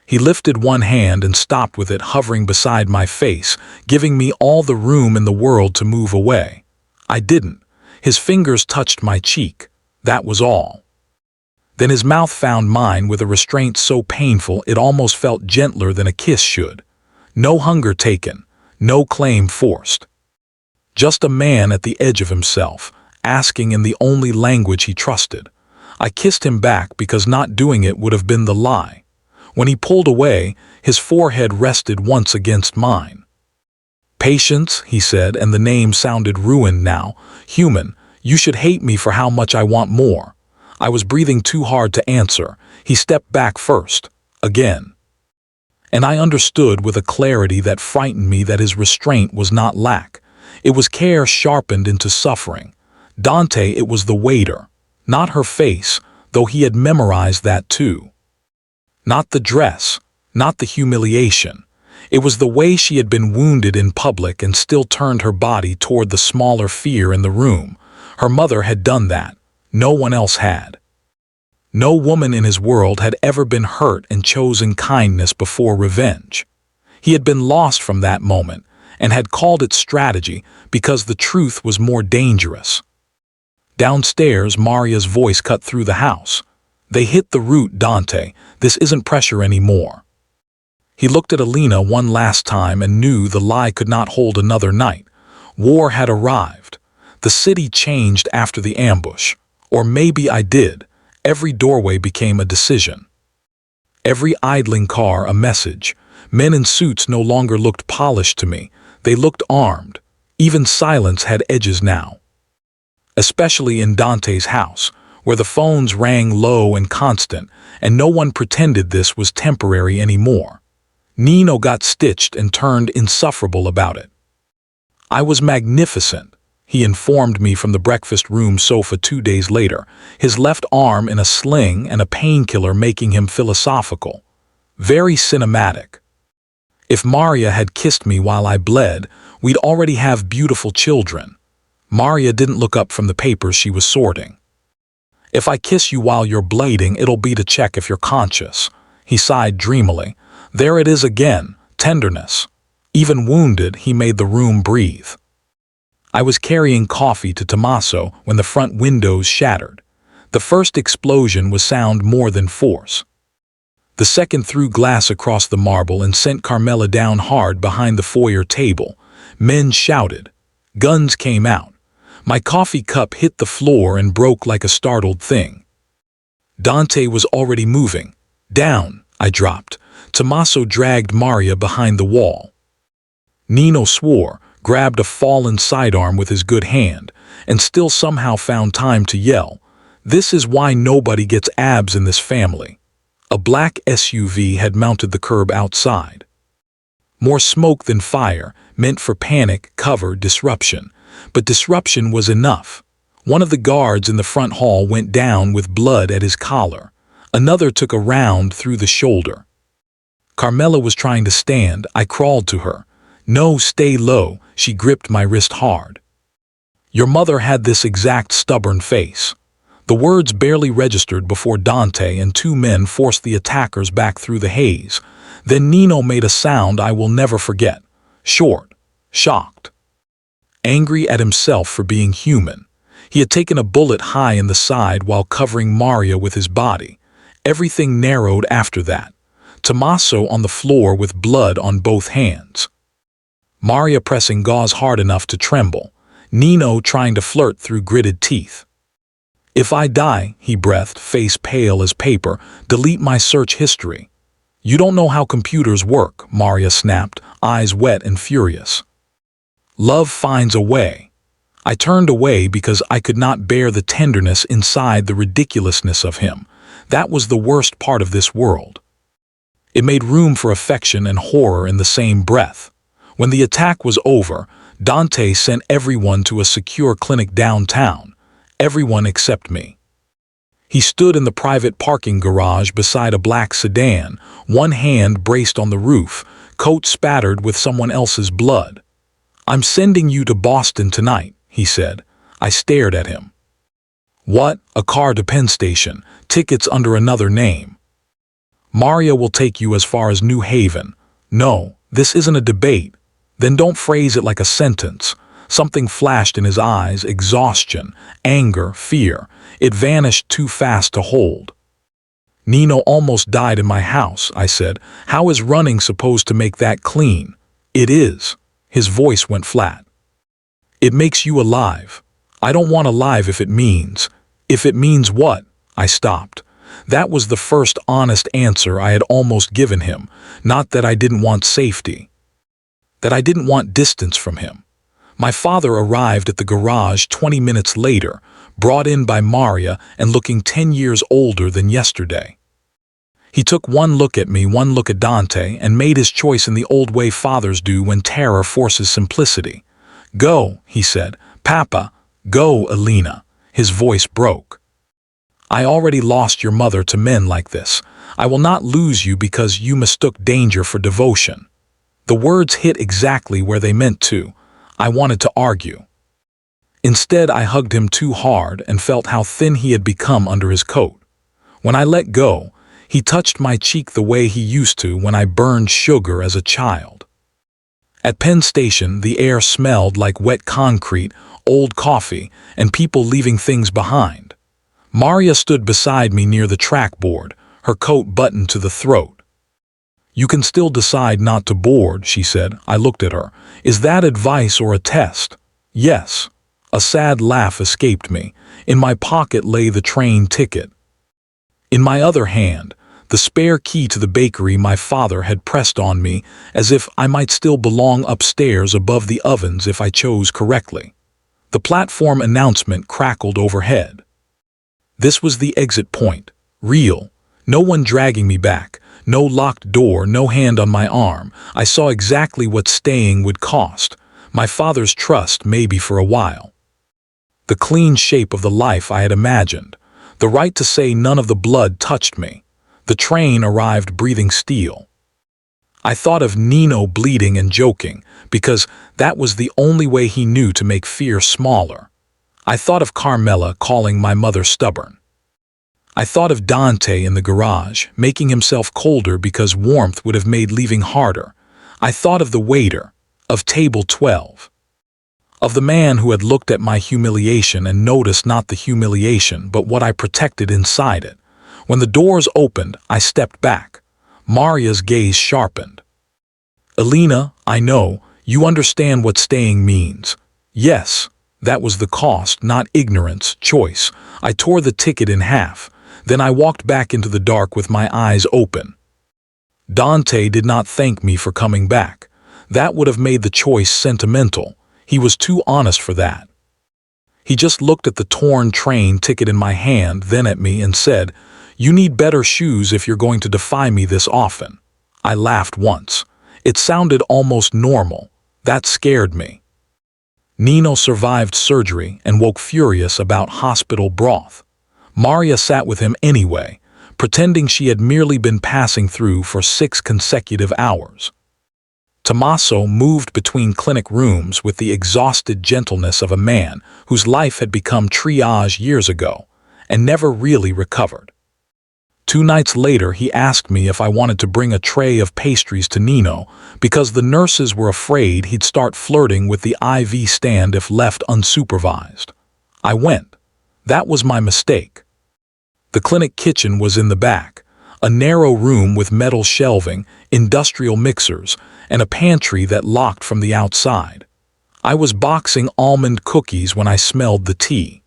He lifted one hand and stopped with it hovering beside my face, giving me all the room in the world to move away. I didn't. His fingers touched my cheek. That was all. Then his mouth found mine with a restraint so painful it almost felt gentler than a kiss should. No hunger taken, no claim forced. Just a man at the edge of himself, asking in the only language he trusted. I kissed him back because not doing it would have been the lie. When he pulled away, his forehead rested once against mine. "Patience," he said, and the name sounded ruined now. "Human, you should hate me for how much I want more." I was breathing too hard to answer. He stepped back first. Again. And I understood with a clarity that frightened me that his restraint was not lack. It was care sharpened into suffering. Dante, it was the waiter. Not her face, though he had memorized that too. Not the dress, not the humiliation. It was the way she had been wounded in public and still turned her body toward the smaller fear in the room. Her mother had done that. No one else had. No woman in his world had ever been hurt and chosen kindness before revenge. He had been lost from that moment and had called it strategy because the truth was more dangerous. Downstairs, Maria's voice cut through the house. "They hit the root, Dante. This isn't pressure anymore." He looked at Alina one last time and knew the lie could not hold another night. War had arrived. The city changed after the ambush. Or maybe I did. Every doorway became a decision. Every idling car a message. Men in suits no longer looked polished to me. They looked armed. Even silence had edges now. Especially in Dante's house, where the phones rang low and constant, and no one pretended this was temporary anymore. Nino got stitched and turned insufferable about it. I was magnificent, he informed me from the breakfast room sofa 2 days later, his left arm in a sling and a painkiller making him philosophical. Very cinematic. If Maria had kissed me while I bled, we'd already have beautiful children. Maria didn't look up from the papers she was sorting. "If I kiss you while you're bleeding, it'll be to check if you're conscious." He sighed dreamily. There it is again, tenderness. Even wounded, he made the room breathe. I was carrying coffee to Tommaso when the front windows shattered. The first explosion was sound more than force. The second threw glass across the marble and sent Carmela down hard behind the foyer table. Men shouted. Guns came out. My coffee cup hit the floor and broke like a startled thing. Dante was already moving. Down, I dropped. Tommaso dragged Maria behind the wall. Nino swore, grabbed a fallen sidearm with his good hand, and still somehow found time to yell, "This is why nobody gets abs in this family." A black SUV had mounted the curb outside. More smoke than fire, meant for panic, cover, disruption. But disruption was enough. One of the guards in the front hall went down with blood at his collar. Another took a round through the shoulder. Carmela was trying to stand. I crawled to her. "No, stay low." She gripped my wrist hard. "Your mother had this exact stubborn face." The words barely registered before Dante and two men forced the attackers back through the haze. Then Nino made a sound I will never forget. Short, shocked, angry at himself for being human. He had taken a bullet high in the side while covering Maria with his body. Everything narrowed after that. Tommaso on the floor with blood on both hands. Maria pressing gauze hard enough to tremble. Nino trying to flirt through gritted teeth. "If I die," he breathed, face pale as paper, "delete my search history." "You don't know how computers work," Maria snapped, eyes wet and furious. "Love finds a way." I turned away because I could not bear the tenderness inside the ridiculousness of him. That was the worst part of this world. It made room for affection and horror in the same breath. When the attack was over, Dante sent everyone to a secure clinic downtown. Everyone except me. He stood in the private parking garage beside a black sedan, one hand braced on the roof, coat spattered with someone else's blood. "I'm sending you to Boston tonight," he said. I stared at him. "What? A car to Penn Station, tickets under another name. Maria will take you as far as New Haven." "No, this isn't a debate." "Then don't phrase it like a sentence." Something flashed in his eyes, exhaustion, anger, fear. It vanished too fast to hold. "Nino almost died in my house," I said. "How is running supposed to make that clean?" "It is." His voice went flat. "It makes you alive." "I don't want alive if it means." "If it means what?" I stopped. That was the first honest answer I had almost given him. Not that I didn't want safety. That I didn't want distance from him. My father arrived at the garage 20 minutes later, brought in by Maria and looking 10 years older than yesterday. He took one look at me, one look at Dante, and made his choice in the old way fathers do when terror forces simplicity. "Go," he said. "Papa, go, Elena." His voice broke. "I already lost your mother to men like this. I will not lose you because you mistook danger for devotion." The words hit exactly where they meant to. I wanted to argue. Instead, I hugged him too hard and felt how thin he had become under his coat. When I let go, he touched my cheek the way he used to when I burned sugar as a child. At Penn Station, the air smelled like wet concrete, old coffee, and people leaving things behind. Maria stood beside me near the trackboard, her coat buttoned to the throat. "You can still decide not to board," she said. I looked at her. "Is that advice or a test?" "Yes." A sad laugh escaped me. In my pocket lay the train ticket. In my other hand, the spare key to the bakery my father had pressed on me, as if I might still belong upstairs above the ovens if I chose correctly. The platform announcement crackled overhead. This was the exit point. Real. No one dragging me back. No locked door, no hand on my arm. I saw exactly what staying would cost. My father's trust, maybe for a while. The clean shape of the life I had imagined. The right to say none of the blood touched me. The train arrived breathing steel. I thought of Nino bleeding and joking, because that was the only way he knew to make fear smaller. I thought of Carmela calling my mother stubborn. I thought of Dante in the garage, making himself colder because warmth would have made leaving harder. I thought of the waiter, of table 12. of the man who had looked at my humiliation and noticed not the humiliation but what I protected inside it. When the doors opened, I stepped back. Maria's gaze sharpened. "Alina, I know, you understand what staying means." Yes, that was the cost, not ignorance, choice. I tore the ticket in half. Then I walked back into the dark with my eyes open. Dante did not thank me for coming back. That would have made the choice sentimental. He was too honest for that. He just looked at the torn train ticket in my hand, then at me and said, "You need better shoes if you're going to defy me this often." I laughed once. It sounded almost normal. That scared me. Nino survived surgery and woke furious about hospital broth. Maria sat with him anyway, pretending she had merely been passing through for 6 consecutive hours. Tommaso moved between clinic rooms with the exhausted gentleness of a man whose life had become triage years ago and never really recovered. 2 nights later, he asked me if I wanted to bring a tray of pastries to Nino because the nurses were afraid he'd start flirting with the IV stand if left unsupervised. I went. That was my mistake. The clinic kitchen was in the back, a narrow room with metal shelving, industrial mixers, and a pantry that locked from the outside. I was boxing almond cookies when I smelled the tea.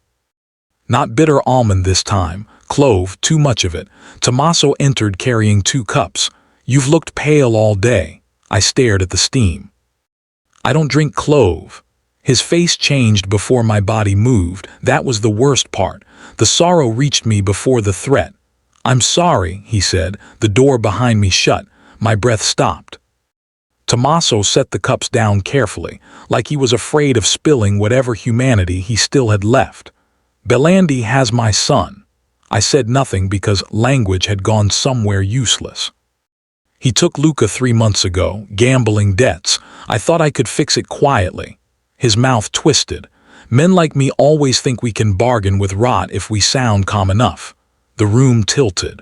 Not bitter almond this time, clove, too much of it. Tommaso entered carrying 2 cups. "You've looked pale all day." I stared at the steam. "I don't drink clove." His face changed before my body moved. That was the worst part. The sorrow reached me before the threat. "I'm sorry," he said. The door behind me shut. My breath stopped. Tommaso set the cups down carefully, like he was afraid of spilling whatever humanity he still had left. "Belandi has my son." I said nothing because language had gone somewhere useless. "He took Luca 3 months ago, gambling debts. I thought I could fix it quietly." His mouth twisted. "Men like me always think we can bargain with rot if we sound calm enough." The room tilted.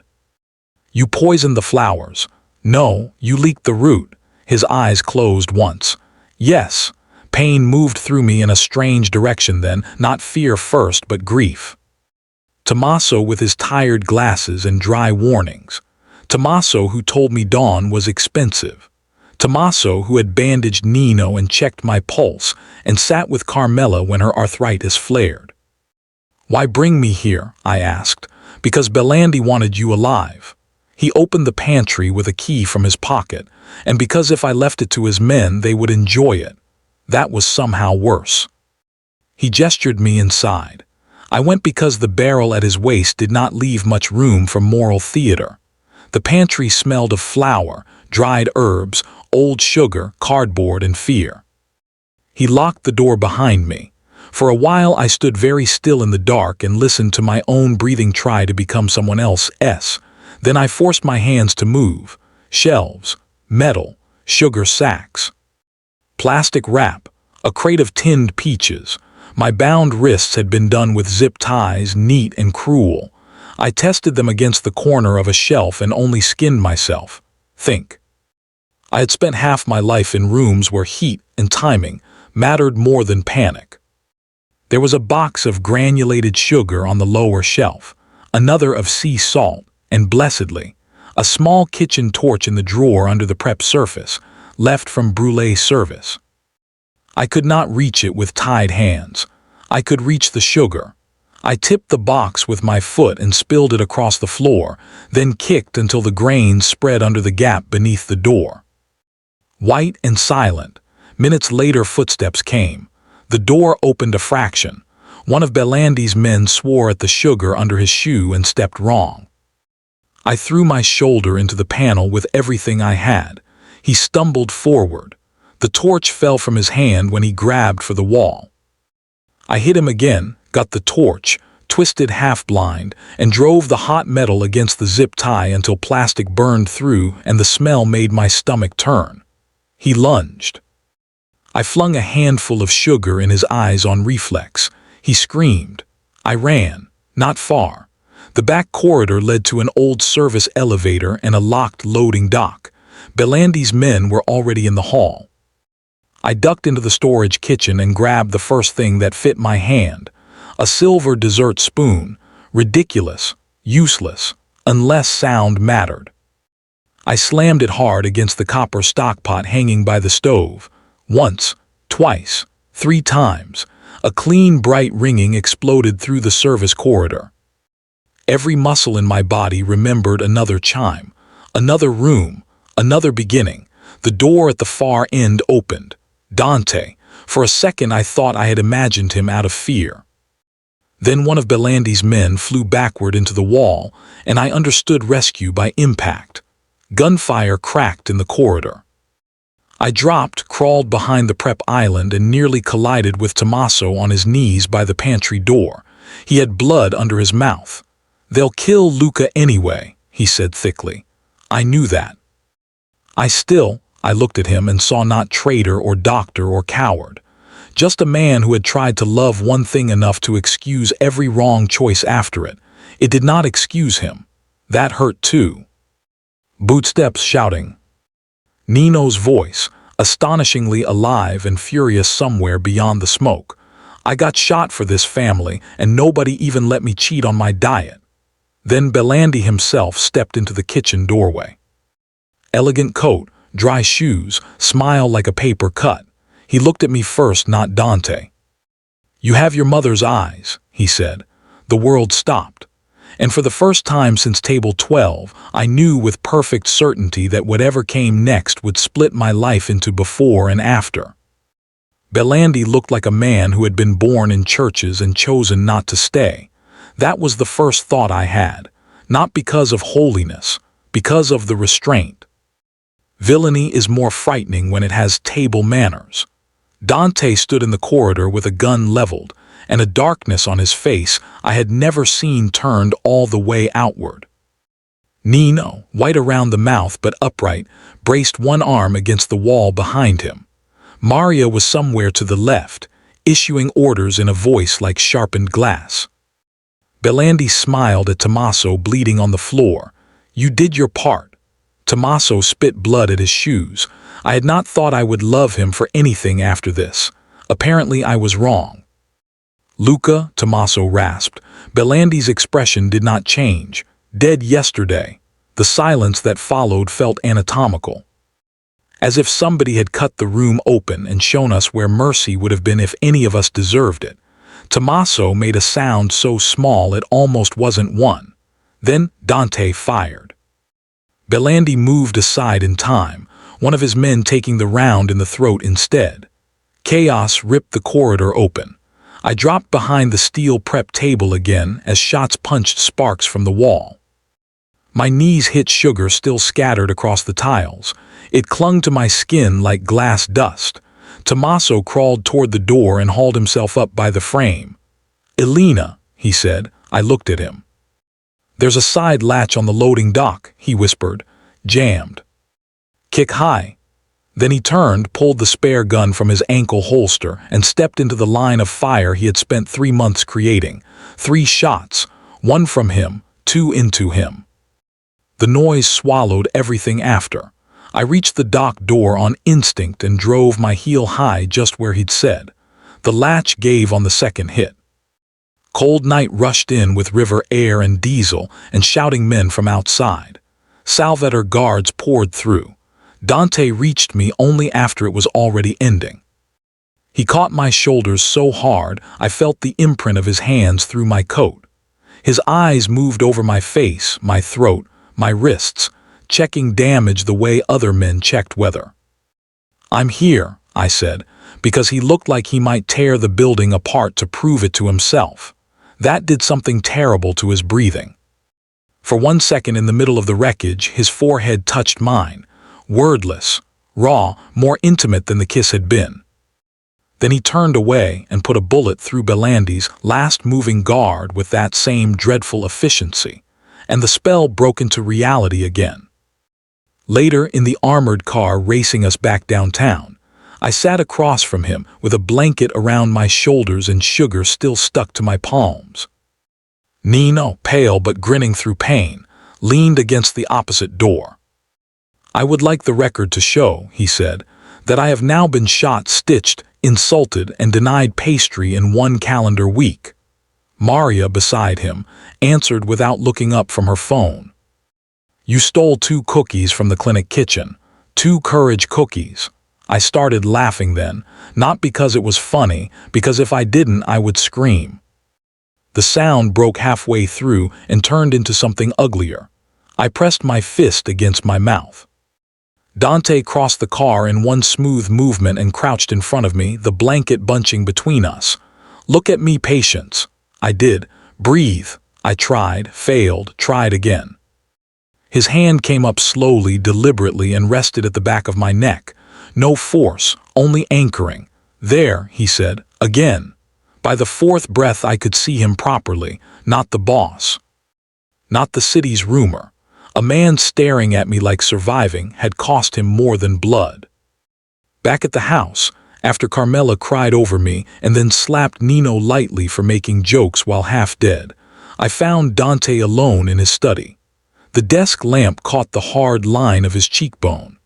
"You poisoned the flowers." "No, you leaked the root." His eyes closed once. "Yes." Pain moved through me in a strange direction then, not fear first, but grief. Tommaso with his tired glasses and dry warnings. Tommaso who told me Dawn was expensive. Tommaso who had bandaged Nino and checked my pulse and sat with Carmela when her arthritis flared. "Why bring me here?" I asked. "Because Belandi wanted you alive." He opened the pantry with a key from his pocket, and because if I left it to his men they would enjoy it. That was somehow worse. He gestured me inside. I went because the barrel at his waist did not leave much room for moral theater. The pantry smelled of flour, dried herbs, old sugar, cardboard, and fear. He locked the door behind me. For a while I stood very still in the dark and listened to my own breathing try to become someone else. Then I forced my hands to move. Shelves, metal, sugar sacks, plastic wrap, a crate of tinned peaches. My bound wrists had been done with zip ties, neat and cruel. I tested them against the corner of a shelf and only skinned myself. Think. I had spent half my life in rooms where heat and timing mattered more than panic. There was a box of granulated sugar on the lower shelf, another of sea salt, and blessedly, a small kitchen torch in the drawer under the prep surface, left from brulee service. I could not reach it with tied hands. I could reach the sugar. I tipped the box with my foot and spilled it across the floor, then kicked until the grains spread under the gap beneath the door. White and silent. Minutes later footsteps came. The door opened a fraction. One of Belandi's men swore at the sugar under his shoe and stepped wrong. I threw my shoulder into the panel with everything I had. He stumbled forward. The torch fell from his hand when he grabbed for the wall. I hit him again, got the torch, twisted half-blind, and drove the hot metal against the zip tie until plastic burned through and the smell made my stomach turn. He lunged. I flung a handful of sugar in his eyes on reflex. He screamed. I ran, not far. The back corridor led to an old service elevator and a locked loading dock. Belandi's men were already in the hall. I ducked into the storage kitchen and grabbed the first thing that fit my hand. A silver dessert spoon. Ridiculous. Useless. Unless sound mattered. I slammed it hard against the copper stockpot hanging by the stove. Once, twice, 3 times. A clean, bright ringing exploded through the service corridor. Every muscle in my body remembered another chime. Another room. Another beginning. The door at the far end opened. Dante. For a second I thought I had imagined him out of fear. Then one of Belandi's men flew backward into the wall, and I understood rescue by impact. Gunfire cracked in the corridor. I dropped, crawled behind the prep island, and nearly collided with Tommaso on his knees by the pantry door. He had blood under his mouth. "They'll kill Luca anyway," he said thickly. I knew that. I looked at him and saw not traitor or doctor or coward. Just a man who had tried to love one thing enough to excuse every wrong choice after it. It did not excuse him. That hurt too. Bootsteps shouting. Nino's voice, astonishingly alive and furious somewhere beyond the smoke. I got shot for this family, and nobody even let me cheat on my diet. Then Belandi himself stepped into the kitchen doorway. Elegant coat, dry shoes, smile like a paper cut. He looked at me first, not Dante. "You have your mother's eyes," he said. The world stopped. And for the first time since table 12, I knew with perfect certainty that whatever came next would split my life into before and after. Belandi looked like a man who had been born in churches and chosen not to stay. That was the first thought I had, not because of holiness, because of the restraint. Villainy is more frightening when it has table manners. Dante stood in the corridor with a gun leveled, and a darkness on his face I had never seen turned all the way outward. Nino, white around the mouth but upright, braced one arm against the wall behind him. Maria was somewhere to the left, issuing orders in a voice like sharpened glass. Belandi smiled at Tommaso bleeding on the floor. "You did your part." Tommaso spit blood at his shoes. I had not thought I would love him for anything after this. Apparently I was wrong. "Luca," Tommaso rasped. Belandi's expression did not change. "Dead yesterday." The silence that followed felt anatomical. As if somebody had cut the room open and shown us where mercy would have been if any of us deserved it. Tommaso made a sound so small it almost wasn't one. Then Dante fired. Belandi moved aside in time, one of his men taking the round in the throat instead. Chaos ripped the corridor open. I dropped behind the steel prep table again as shots punched sparks from the wall. My knees hit sugar still scattered across the tiles. It clung to my skin like glass dust. Tommaso crawled toward the door and hauled himself up by the frame. "Elena," he said. I looked at him. "There's a side latch on the loading dock," he whispered. "Jammed. Kick high." Then he turned, pulled the spare gun from his ankle holster, and stepped into the line of fire he had spent 3 months creating. 3 shots, 1 from him, 2 into him. The noise swallowed everything after. I reached the dock door on instinct and drove my heel high just where he'd said. The latch gave on the second hit. Cold night rushed in with river air and diesel and shouting men from outside. Salvator guards poured through. Dante reached me only after it was already ending. He caught my shoulders so hard I felt the imprint of his hands through my coat. His eyes moved over my face, my throat, my wrists, checking damage the way other men checked weather. "I'm here," I said, because he looked like he might tear the building apart to prove it to himself. That did something terrible to his breathing. For 1 second in the middle of the wreckage, his forehead touched mine, wordless, raw, more intimate than the kiss had been. Then he turned away and put a bullet through Belandi's last moving guard with that same dreadful efficiency, and the spell broke into reality again. Later, in the armored car racing us back downtown, I sat across from him with a blanket around my shoulders and sugar still stuck to my palms. Nino, pale but grinning through pain, leaned against the opposite door. "I would like the record to show," he said, that I have now been shot, stitched, insulted, and denied pastry in 1 calendar week. Maria, beside him, answered without looking up from her phone. You stole 2 cookies from the clinic kitchen. 2 courage cookies. I started laughing then, not because it was funny, because if I didn't, I would scream. The sound broke halfway through and turned into something uglier. I pressed my fist against my mouth. Dante crossed the car in one smooth movement and crouched in front of me, the blanket bunching between us. Look at me, patience. I did. Breathe. I tried, failed, tried again. His hand came up slowly, deliberately, and rested at the back of my neck. No force, only anchoring. There, he said, again. By the 4th breath I could see him properly, not the boss. Not the city's rumor. A man staring at me like surviving had cost him more than blood. Back at the house, after Carmela cried over me and then slapped Nino lightly for making jokes while half dead, I found Dante alone in his study. The desk lamp caught the hard line of his cheekbone.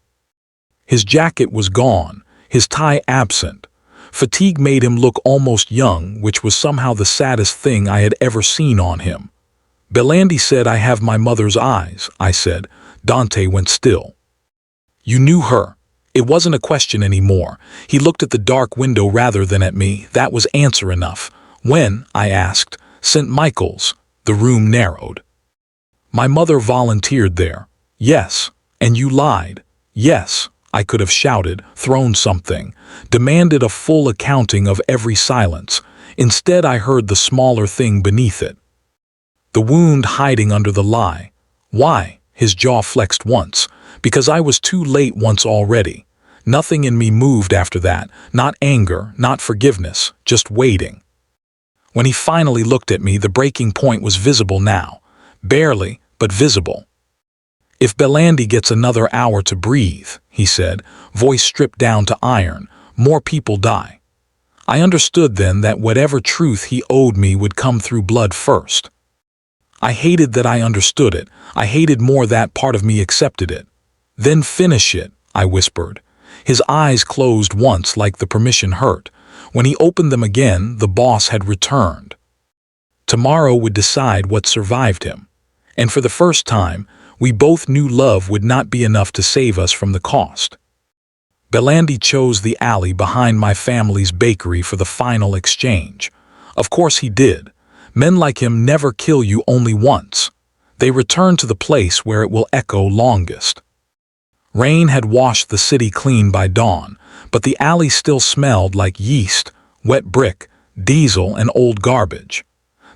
His jacket was gone, his tie absent. Fatigue made him look almost young, which was somehow the saddest thing I had ever seen on him. Belandi said I have my mother's eyes, I said. Dante went still. You knew her. It wasn't a question anymore. He looked at the dark window rather than at me. That was answer enough. When, I asked, St. Michael's. The room narrowed. My mother volunteered there. Yes. And you lied. Yes. I could have shouted, thrown something, demanded a full accounting of every silence. Instead, I heard the smaller thing beneath it. The wound hiding under the lie. Why? His jaw flexed once. Because I was too late once already. Nothing in me moved after that. Not anger, not forgiveness, just waiting. When he finally looked at me, the breaking point was visible now. Barely, but visible. If Belandi gets another hour to breathe, he said, voice stripped down to iron, more people die. I understood then that whatever truth he owed me would come through blood first. I hated that I understood it. I hated more that part of me accepted it. Then finish it, I whispered. His eyes closed once like the permission hurt. When he opened them again, the boss had returned. Tomorrow would decide what survived him. And for the first time, we both knew love would not be enough to save us from the cost. Belandi chose the alley behind my family's bakery for the final exchange. Of course he did. Men like him never kill you only once. They return to the place where it will echo longest. Rain had washed the city clean by dawn, but the alley still smelled like yeast, wet brick, diesel, and old garbage.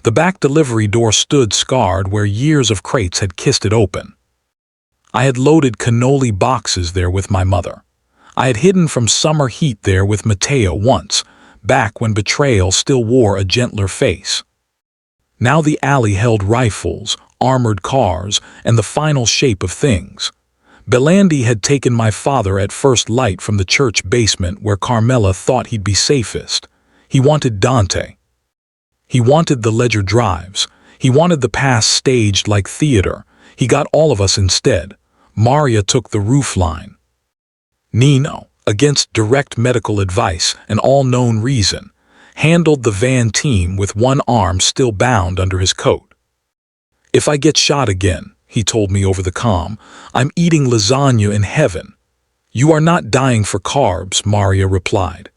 The back delivery door stood scarred where years of crates had kissed it open. I had loaded cannoli boxes there with my mother. I had hidden from summer heat there with Matteo once, back when betrayal still wore a gentler face. Now the alley held rifles, armored cars, and the final shape of things. Belandi had taken my father at first light from the church basement where Carmela thought he'd be safest. He wanted Dante. He wanted the Ledger drives. He wanted the past staged like theater. He got all of us instead. Maria took the roofline. Nino, against direct medical advice and all known reason, handled the van team with one arm still bound under his coat. If I get shot again, he told me over the comm, I'm eating lasagna in heaven. You are not dying for carbs, Maria replied.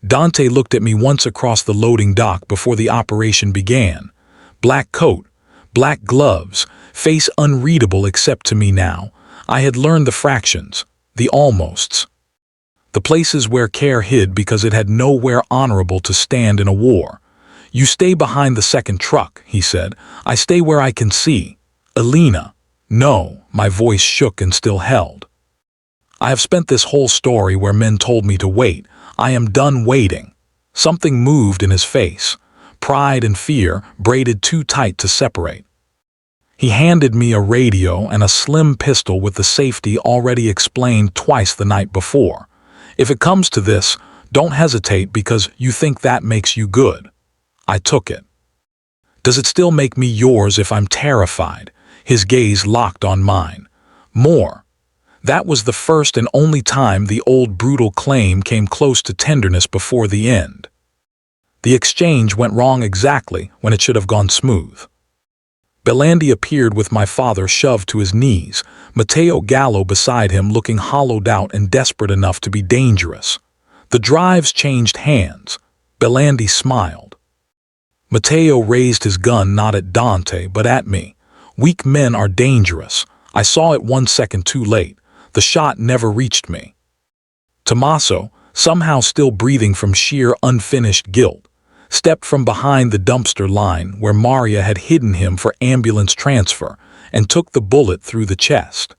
Dante looked at me once across the loading dock before the operation began. Black coat, black gloves, face unreadable except to me now. I had learned the fractions, the almosts. The places where care hid because it had nowhere honorable to stand in a war. You stay behind the second truck, he said. I stay where I can see. Elena. No, my voice shook and still held. I have spent this whole story where men told me to wait. I am done waiting. Something moved in his face. Pride and fear braided too tight to separate. He handed me a radio and a slim pistol with the safety already explained twice the night before. If it comes to this, don't hesitate because you think that makes you good. I took it. Does it still make me yours if I'm terrified? His gaze locked on mine. More. That was the first and only time the old brutal claim came close to tenderness before the end. The exchange went wrong exactly when it should have gone smooth. Belandi appeared with my father shoved to his knees, Matteo Gallo beside him looking hollowed out and desperate enough to be dangerous. The drives changed hands. Belandi smiled. Matteo raised his gun not at Dante but at me. Weak men are dangerous. I saw it 1 second too late. The shot never reached me. Tommaso, somehow still breathing from sheer unfinished guilt, stepped from behind the dumpster line where Maria had hidden him for ambulance transfer and took the bullet through the chest.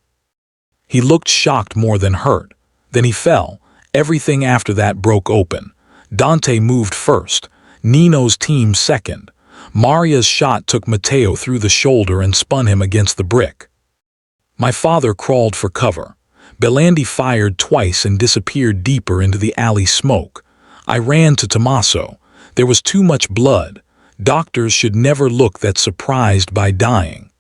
He looked shocked more than hurt. Then he fell. Everything after that broke open. Dante moved first. Nino's team second. Maria's shot took Matteo through the shoulder and spun him against the brick. My father crawled for cover. Belandi fired twice and disappeared deeper into the alley smoke. I ran to Tommaso. There was too much blood. Doctors should never look that surprised by dying.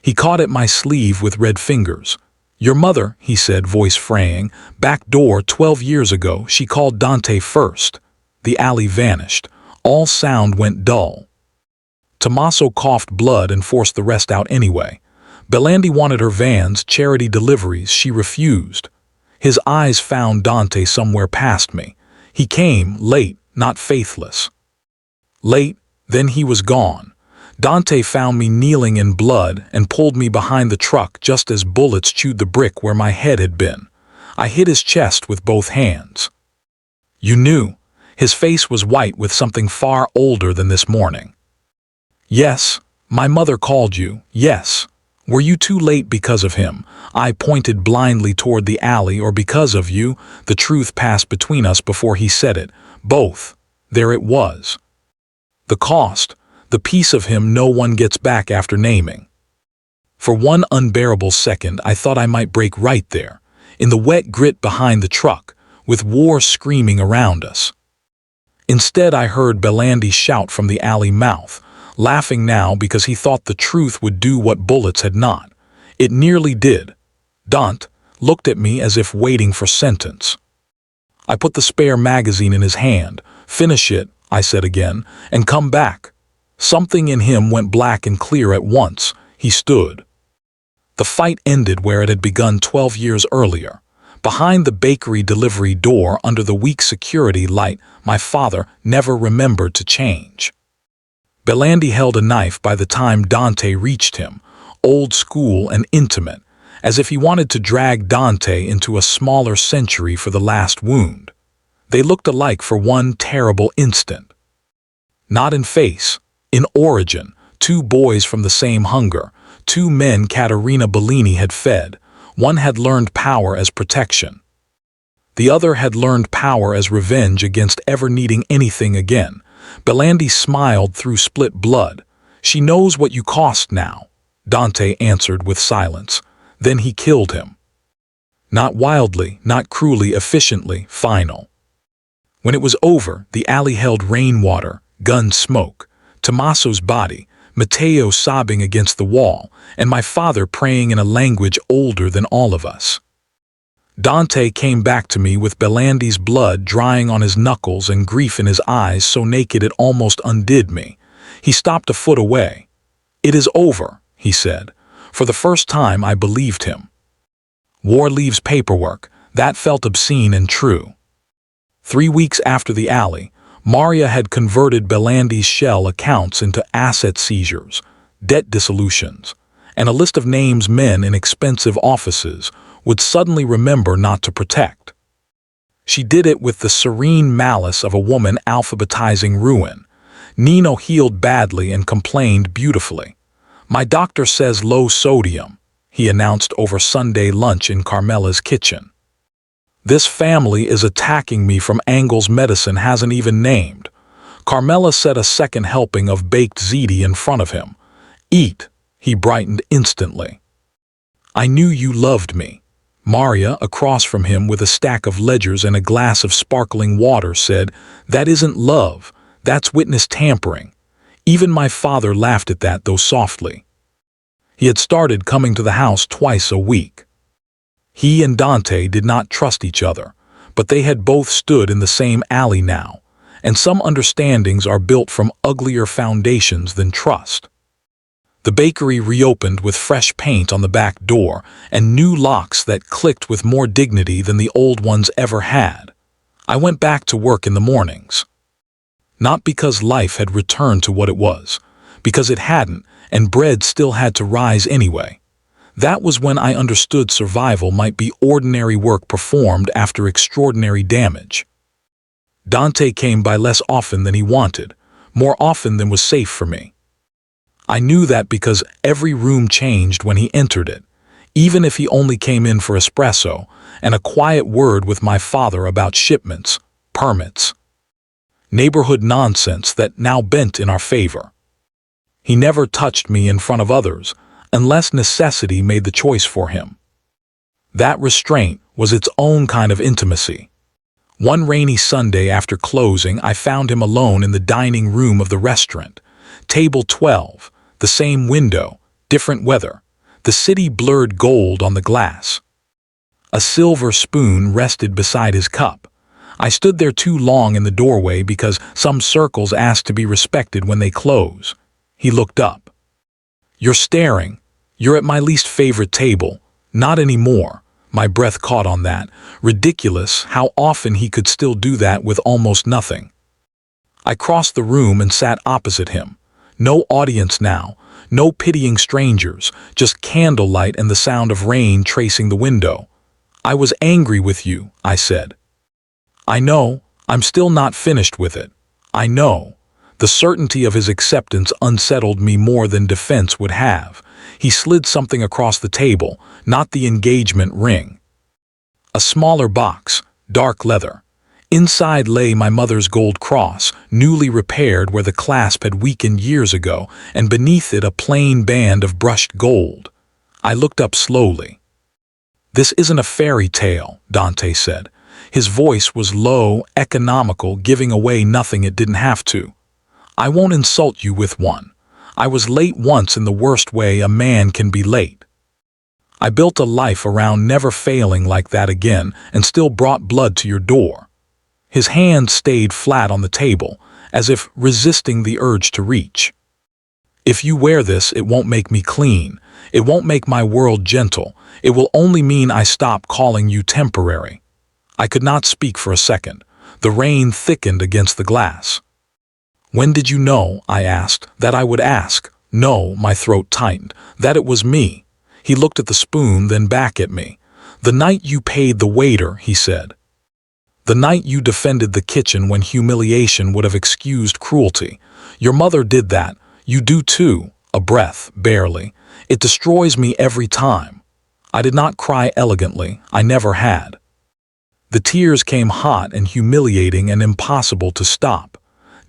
He caught at my sleeve with red fingers. "Your mother," he said, voice fraying. "Back door 12 years ago, she called Dante first." The alley vanished. All sound went dull. Tommaso coughed blood and forced the rest out anyway. Belandi wanted her vans, charity deliveries. She refused. His eyes found Dante somewhere past me. He came, late, not faithless. Late, then he was gone. Dante found me kneeling in blood and pulled me behind the truck just as bullets chewed the brick where my head had been. I hit his chest with both hands. "You knew." His face was white with something far older than this morning. "Yes, my mother called you, yes. Were you too late because of him?" I pointed blindly toward the alley. "Or because of you?" The truth passed between us before he said it. Both. There it was. The cost, the piece of him no one gets back after naming. For one unbearable second I thought I might break right there, in the wet grit behind the truck, with war screaming around us. Instead I heard Belandi shout from the alley mouth, laughing now because he thought the truth would do what bullets had not. It nearly did. Dante looked at me as if waiting for sentence. I put the spare magazine in his hand. "Finish it," I said again, "and come back." Something in him went black and clear at once. He stood. The fight ended where it had begun 12 years earlier. Behind the bakery delivery door under the weak security light my father never remembered to change. Belandi held a knife by the time Dante reached him, old school and intimate, as if he wanted to drag Dante into a smaller century for the last wound. They looked alike for one terrible instant. Not in face, in origin, two boys from the same hunger, two men Caterina Bellini had fed. One had learned power as protection. The other had learned power as revenge against ever needing anything again. Belandi smiled through split blood. "She knows what you cost now," Dante answered with silence. Then he killed him. Not wildly, not cruelly, efficiently, final. When it was over, the alley held rainwater, gun smoke, Tommaso's body, Matteo sobbing against the wall, and my father praying in a language older than all of us. Dante came back to me with Belandi's blood drying on his knuckles and grief in his eyes so naked it almost undid me. He stopped a foot away. "It is over," he said. For the first time I believed him. War leaves paperwork. That felt obscene and true. 3 weeks after the alley, Maria had converted Belandi's shell accounts into asset seizures, debt dissolutions, and a list of names men in expensive offices would suddenly remember not to protect. She did it with the serene malice of a woman alphabetizing ruin. Nino healed badly and complained beautifully. "My doctor says low sodium," he announced over Sunday lunch in Carmela's kitchen. "This family is attacking me from angles medicine hasn't even named." Carmela set a second helping of baked ziti in front of him. "Eat," he brightened instantly. "I knew you loved me." Maria, across from him with a stack of ledgers and a glass of sparkling water, said, "That isn't love, that's witness tampering." Even my father laughed at that, though softly. He had started coming to the house twice a week. He and Dante did not trust each other, but they had both stood in the same alley now, and some understandings are built from uglier foundations than trust. The bakery reopened with fresh paint on the back door and new locks that clicked with more dignity than the old ones ever had. I went back to work in the mornings. Not because life had returned to what it was, because it hadn't, and bread still had to rise anyway. That was when I understood survival might be ordinary work performed after extraordinary damage. Dante came by less often than he wanted, more often than was safe for me. I knew that because every room changed when he entered it, even if he only came in for espresso and a quiet word with my father about shipments, permits, neighborhood nonsense that now bent in our favor. He never touched me in front of others, unless necessity made the choice for him. That restraint was its own kind of intimacy. One rainy Sunday after closing, I found him alone in the dining room of the restaurant. Table 12, the same window, different weather, the city blurred gold on the glass. A silver spoon rested beside his cup. I stood there too long in the doorway because some circles ask to be respected when they close. He looked up. "You're staring. You're at my least favorite table." "Not anymore." My breath caught on that. Ridiculous how often he could still do that with almost nothing. I crossed the room and sat opposite him. No audience now, no pitying strangers, just candlelight and the sound of rain tracing the window. "I was angry with you," I said. "I know, I'm still not finished with it. I know." The certainty of his acceptance unsettled me more than defense would have. He slid something across the table, not the engagement ring. A smaller box, dark leather. Inside lay my mother's gold cross, newly repaired where the clasp had weakened years ago, and beneath it a plain band of brushed gold. I looked up slowly. "This isn't a fairy tale," Dante said. His voice was low, economical, giving away nothing it didn't have to. "I won't insult you with one. I was late once in the worst way a man can be late. I built a life around never failing like that again and still brought blood to your door." His hand stayed flat on the table, as if resisting the urge to reach. "If you wear this, it won't make me clean. It won't make my world gentle. It will only mean I stop calling you temporary." I could not speak for a second. The rain thickened against the glass. "When did you know," I asked, "that I would ask?" "No," my throat tightened, "that it was me." He looked at the spoon, then back at me. "The night you paid the waiter," he said. "The night you defended the kitchen when humiliation would have excused cruelty. Your mother did that. You do too." A breath, barely. "It destroys me every time." I did not cry elegantly. I never had. The tears came hot and humiliating and impossible to stop.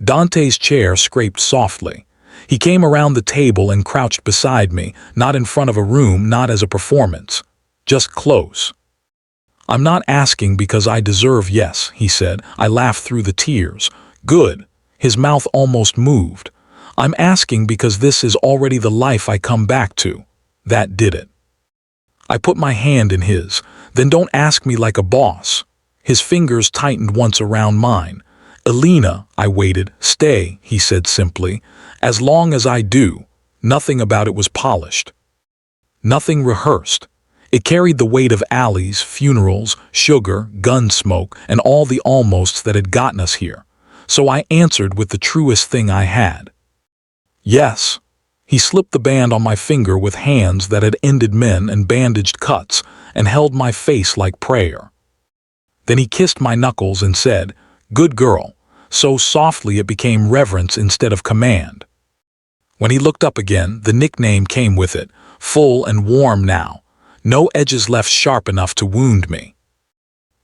Dante's chair scraped softly. He came around the table and crouched beside me, not in front of a room, not as a performance. Just close. "I'm not asking because I deserve yes," he said. I laughed through the tears. "Good." His mouth almost moved. "I'm asking because this is already the life I come back to." That did it. I put my hand in his. "Then don't ask me like a boss." His fingers tightened once around mine. "Elena," I waited. "Stay," he said simply. "As long as I do." Nothing about it was polished. Nothing rehearsed. It carried the weight of alleys, funerals, sugar, gun smoke, and all the almosts that had gotten us here. So I answered with the truest thing I had. "Yes." He slipped the band on my finger with hands that had ended men and bandaged cuts, and held my face like prayer. Then he kissed my knuckles and said, "Good girl," so softly it became reverence instead of command. When he looked up again, the nickname came with it, full and warm now. No edges left sharp enough to wound me.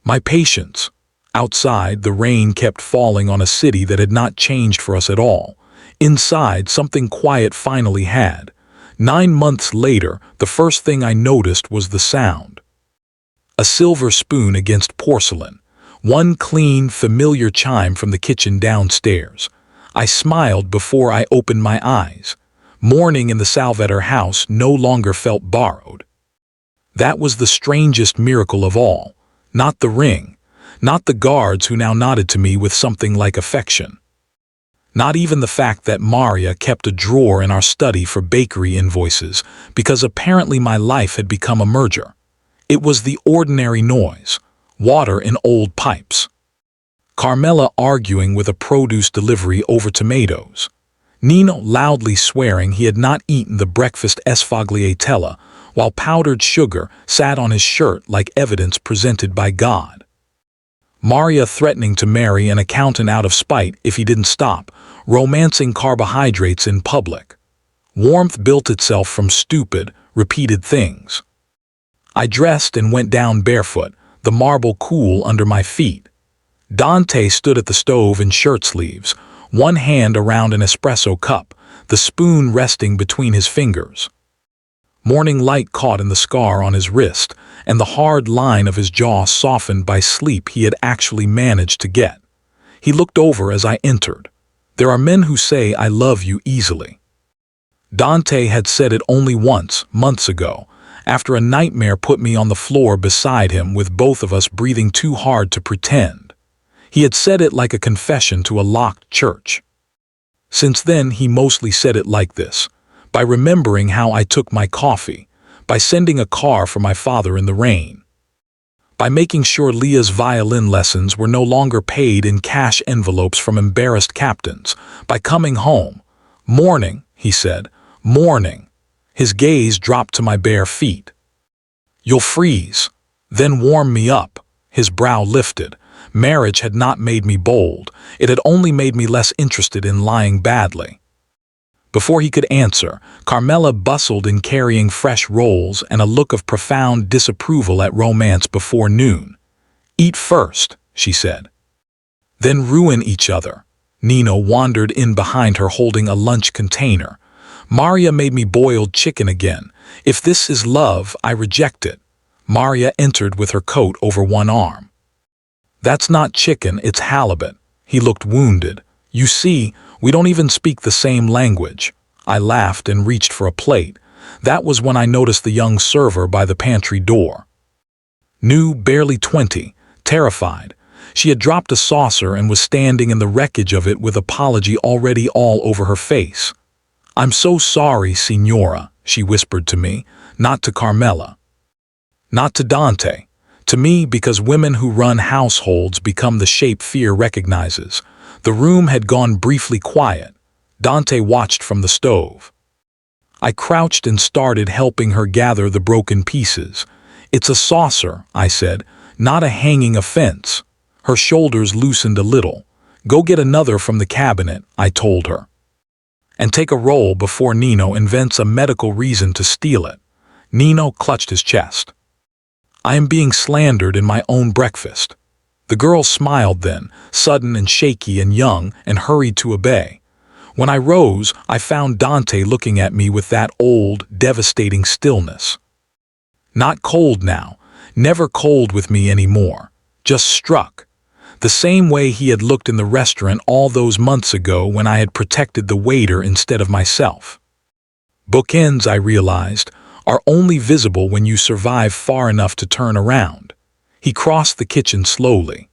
My patience. Outside, the rain kept falling on a city that had not changed for us at all. Inside, something quiet finally had. 9 months later, the first thing I noticed was the sound. A silver spoon against porcelain. One clean, familiar chime from the kitchen downstairs. I smiled before I opened my eyes. Morning in the Salvetter house no longer felt borrowed. That was the strangest miracle of all. Not the ring, not the guards who now nodded to me with something like affection. Not even the fact that Maria kept a drawer in our study for bakery invoices, because apparently my life had become a merger. It was the ordinary noise, water in old pipes. Carmela arguing with a produce delivery over tomatoes. Nino loudly swearing he had not eaten the breakfast sfogliatella, while powdered sugar sat on his shirt like evidence presented by God. Maria threatening to marry an accountant out of spite if he didn't stop, romancing carbohydrates in public. Warmth built itself from stupid, repeated things. I dressed and went down barefoot, the marble cool under my feet. Dante stood at the stove in shirt sleeves, one hand around an espresso cup, the spoon resting between his fingers. Morning light caught in the scar on his wrist, and the hard line of his jaw softened by sleep he had actually managed to get. He looked over as I entered. There are men who say I love you easily. Dante had said it only once, months ago, after a nightmare put me on the floor beside him with both of us breathing too hard to pretend. He had said it like a confession to a locked church. Since then he mostly said it like this, by remembering how I took my coffee, by sending a car for my father in the rain, by making sure Leah's violin lessons were no longer paid in cash envelopes from embarrassed captains, by coming home. Morning, he said, morning. His gaze dropped to my bare feet. You'll freeze, then warm me up. His brow lifted. Marriage had not made me bold, it had only made me less interested in lying badly. Before he could answer, Carmela bustled in carrying fresh rolls and a look of profound disapproval at romance before noon. Eat first, she said. Then ruin each other. Nino wandered in behind her holding a lunch container. Maria made me boiled chicken again. If this is love, I reject it. Maria entered with her coat over one arm. That's not chicken, it's halibut. He looked wounded. You see, we don't even speak the same language. I laughed and reached for a plate. That was when I noticed the young server by the pantry door. New, barely 20, terrified. She had dropped a saucer and was standing in the wreckage of it with apology already all over her face. I'm so sorry, Signora, she whispered to me, not to Carmela. Not to Dante. To me, because women who run households become the shape fear recognizes. The room had gone briefly quiet. Dante watched from the stove. I crouched and started helping her gather the broken pieces. It's a saucer, I said, not a hanging offense. Her shoulders loosened a little. Go get another from the cabinet, I told her. And take a roll before Nino invents a medical reason to steal it. Nino clutched his chest. I am being slandered in my own breakfast. The girl smiled then, sudden and shaky and young, and hurried to obey. When I rose, I found Dante looking at me with that old, devastating stillness. Not cold now, never cold with me anymore, just struck. The same way he had looked in the restaurant all those months ago when I had protected the waiter instead of myself. Bookends, I realized, are only visible when you survive far enough to turn around. He crossed the kitchen slowly.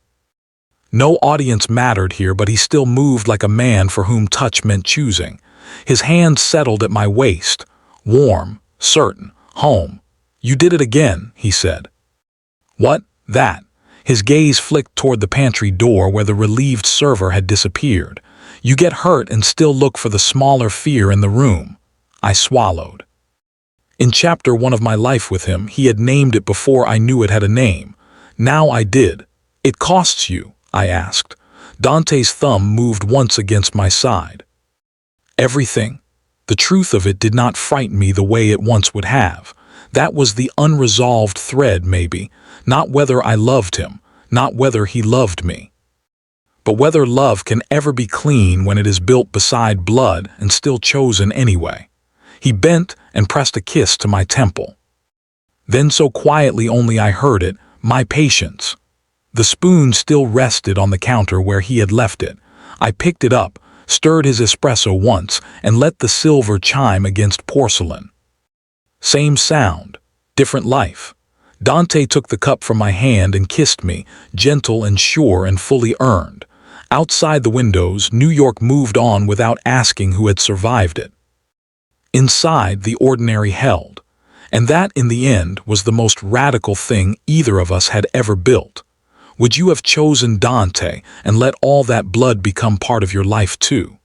No audience mattered here, but he still moved like a man for whom touch meant choosing. His hand settled at my waist. Warm, certain, home. You did it again, he said. What? That? His gaze flicked toward the pantry door where the relieved server had disappeared. You get hurt and still look for the smaller fear in the room. I swallowed. In chapter 1 of my life with him, he had named it before I knew it had a name. Now I did. It costs you, I asked. Dante's thumb moved once against my side. Everything. The truth of it did not frighten me the way it once would have. That was the unresolved thread, maybe. Not whether I loved him, not whether he loved me. But whether love can ever be clean when it is built beside blood and still chosen anyway. He bent and pressed a kiss to my temple. Then so quietly only I heard it, my patience. The spoon still rested on the counter where he had left it. I picked it up, stirred his espresso once, and let the silver chime against porcelain. Same sound, Different life. Dante took the cup from my hand and kissed me, gentle and sure and fully earned. Outside the windows, New York moved on without asking who had survived it. Inside, the ordinary held. And that, in the end, was the most radical thing either of us had ever built. Would you have chosen Dante and let all that blood become part of your life too?